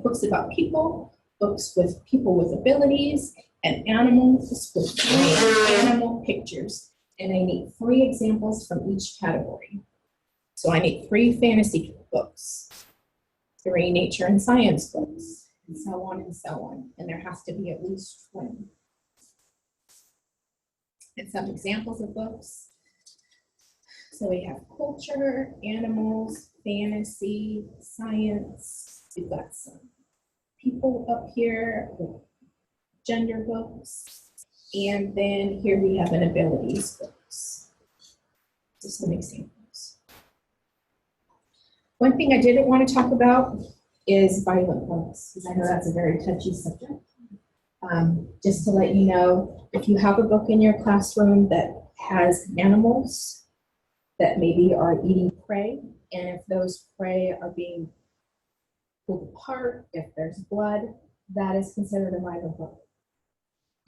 books about people, books with people with abilities, and animals with great animal pictures. And I need 3 examples from each category. So I need 3 fantasy books, 3 nature and science books, and so on and so on. And there has to be at least 20. And some examples of books. So we have culture, animals, fantasy, science. We've got some people up here, gender books. And then here we have an abilities books. Just some examples. One thing I didn't want to talk about is violent books, because I know that's a very touchy subject. Just to let you know, if you have a book in your classroom that has animals that maybe are eating prey, and if those prey are being pulled apart, if there's blood, that is considered a violent book.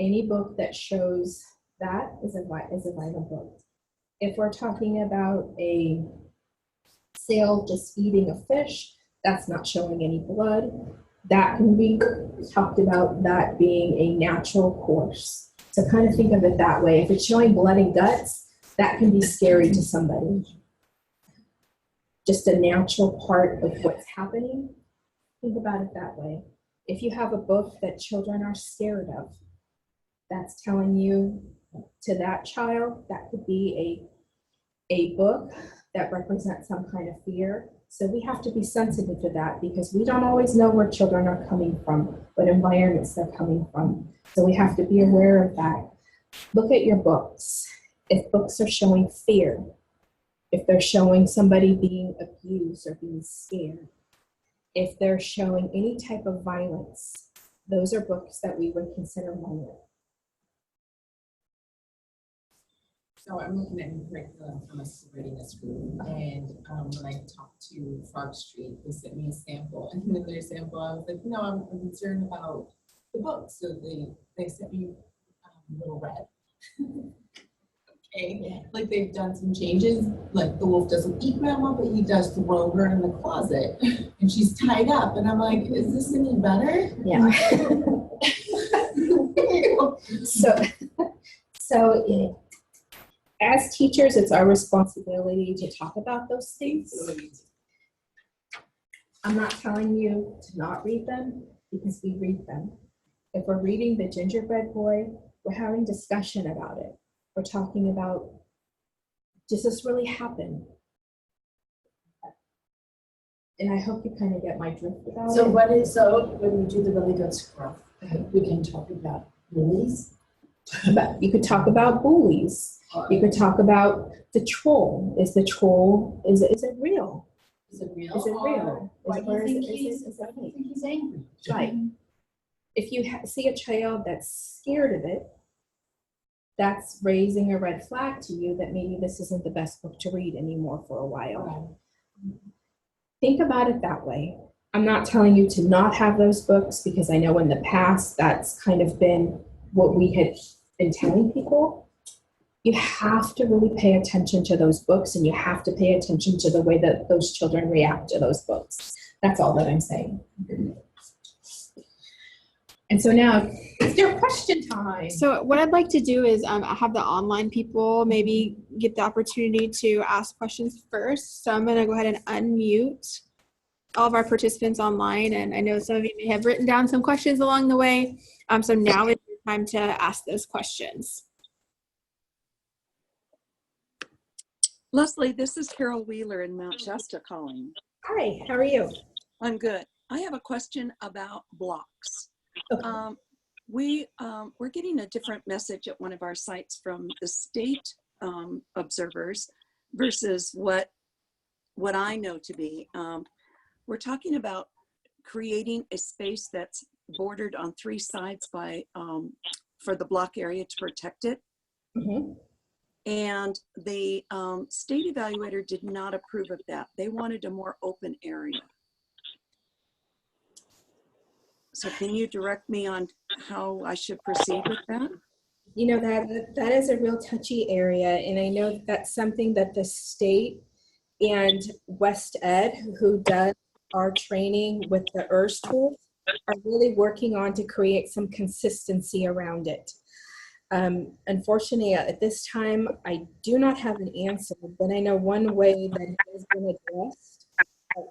Any book that shows that is a violent book. If we're talking about a sail just eating a fish, that's not showing any blood. That can be talked about that being a natural course. So kind of think of it that way. If it's showing blood and guts, that can be scary to somebody. Just a natural part of what's happening. Think about it that way. If you have a book that children are scared of, that's telling you to that child, that could be a book that represents some kind of fear. So we have to be sensitive to that because we don't always know where children are coming from, what environments they're coming from. So we have to be aware of that. Look at your books. If books are showing fear, if they're showing somebody being abused or being scared, if they're showing any type of violence, those are books that we would consider violent. So I'm looking at new curriculum from a readiness group, and when I talked to Frog Street, they sent me a sample, and in their sample, I was like, no, I'm concerned about the book, so they sent me Little Red. Okay, yeah. Like they've done some changes, like the wolf doesn't eat grandma, but he does throw her in the closet, and she's tied up, and I'm like, is this any better? Yeah. As teachers, it's our responsibility to talk about those things. I'm not telling you to not read them because we read them. If we're reading The Gingerbread Boy, we're having discussion about it. We're talking about, does this really happen? And I hope you kind of get my drift about So it. so when we do the really good scruff, we can talk about bullies. But you could talk about bullies. You could talk about the troll. Is it real? Is it real? Is it real? Why do you think he's angry? Right. If you see a child that's scared of it, that's raising a red flag to you that maybe this isn't the best book to read anymore for a while. Right. Think about it that way. I'm not telling you to not have those books because I know in the past that's kind of been what we had been telling people. You have to really pay attention to those books, and you have to pay attention to the way that those children react to those books. That's all that I'm saying. And so now it's your question time. So what I'd like to do is have the online people maybe get the opportunity to ask questions first. So I'm going to go ahead and unmute all of our participants online. And I know some of you may have written down some questions along the way. So now is your time to ask those questions. Leslie, this is Carol Wheeler in Mount Shasta calling. Hi, how are you? I'm good. I have a question about blocks. Okay. We're getting a different message at one of our sites from the state observers versus what I know to be. We're talking about creating a space that's bordered on 3 sides by for the block area to protect it. Mm-hmm. And the state evaluator did not approve of that. They wanted a more open area. So can you direct me on how I should proceed with that? You know, that is a real touchy area. And I know that's something that the state and West Ed, who does our training with the ECERS tools, are really working on to create some consistency around it. Unfortunately, at this time, I do not have an answer, but I know one way that it has been addressed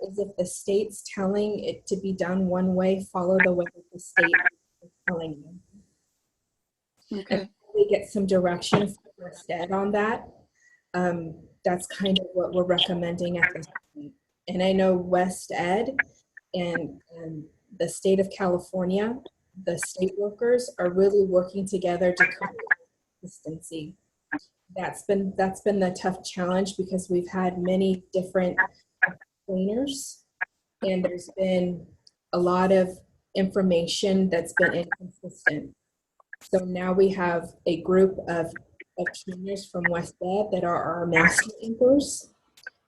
is if the state's telling it to be done one way, follow the way that the state is telling you. Okay. And we get some direction from the state on that. That's kind of what we're recommending at this point. And I know West Ed and the state of California, the state workers are really working together to create consistency. That's been the tough challenge because we've had many different trainers and there's been a lot of information that's been inconsistent. So now we have a group of trainers from West Ed that are our master anchors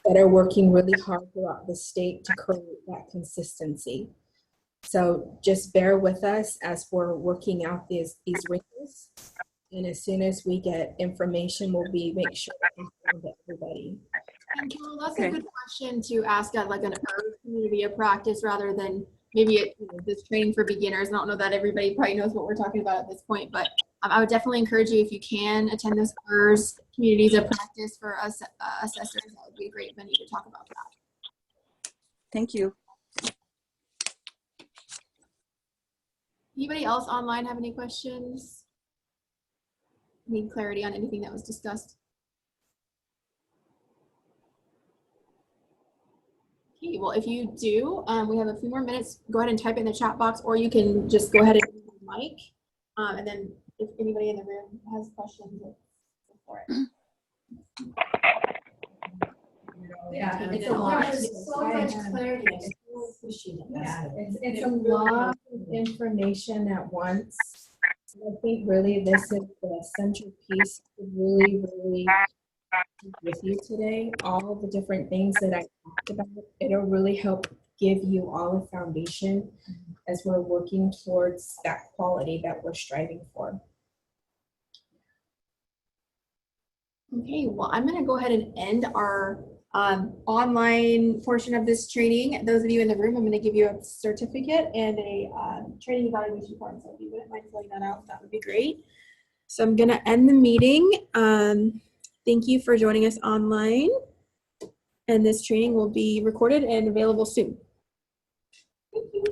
that are working really hard throughout the state to create that consistency. So just bear with us as we're working out these wrinkles. And as soon as we get information, we'll make sure to inform everybody. And Carol, that's Okay. a good question to ask at like an ECERS community of practice rather than maybe this training for beginners. I don't know that everybody probably knows what we're talking about at this point, but I would definitely encourage you, if you can, attend those ECERS communities of practice for us assessors. That would be a great venue to talk about that. Thank you. Anybody else online have any questions? Need clarity on anything that was discussed? Okay, well, if you do, we have a few more minutes. Go ahead and type in the chat box, or you can just go ahead and use the mic. And then if anybody in the room has questions, go for it. Yeah, it's a lot. There's so much clarity. I so appreciate it. Yeah, it's a lot of information at once. I think really this is the central piece to really with you today. All the different things that I talked about, it'll really help give you all the foundation as we're working towards that quality that we're striving for. Okay, well, I'm going to go ahead and end our online portion of this training. Those of you in the room, I'm going to give you a certificate and a training evaluation form. So if you wouldn't mind filling that out, that would be great. So I'm going to end the meeting. Thank you for joining us online. And this training will be recorded and available soon. Thank you.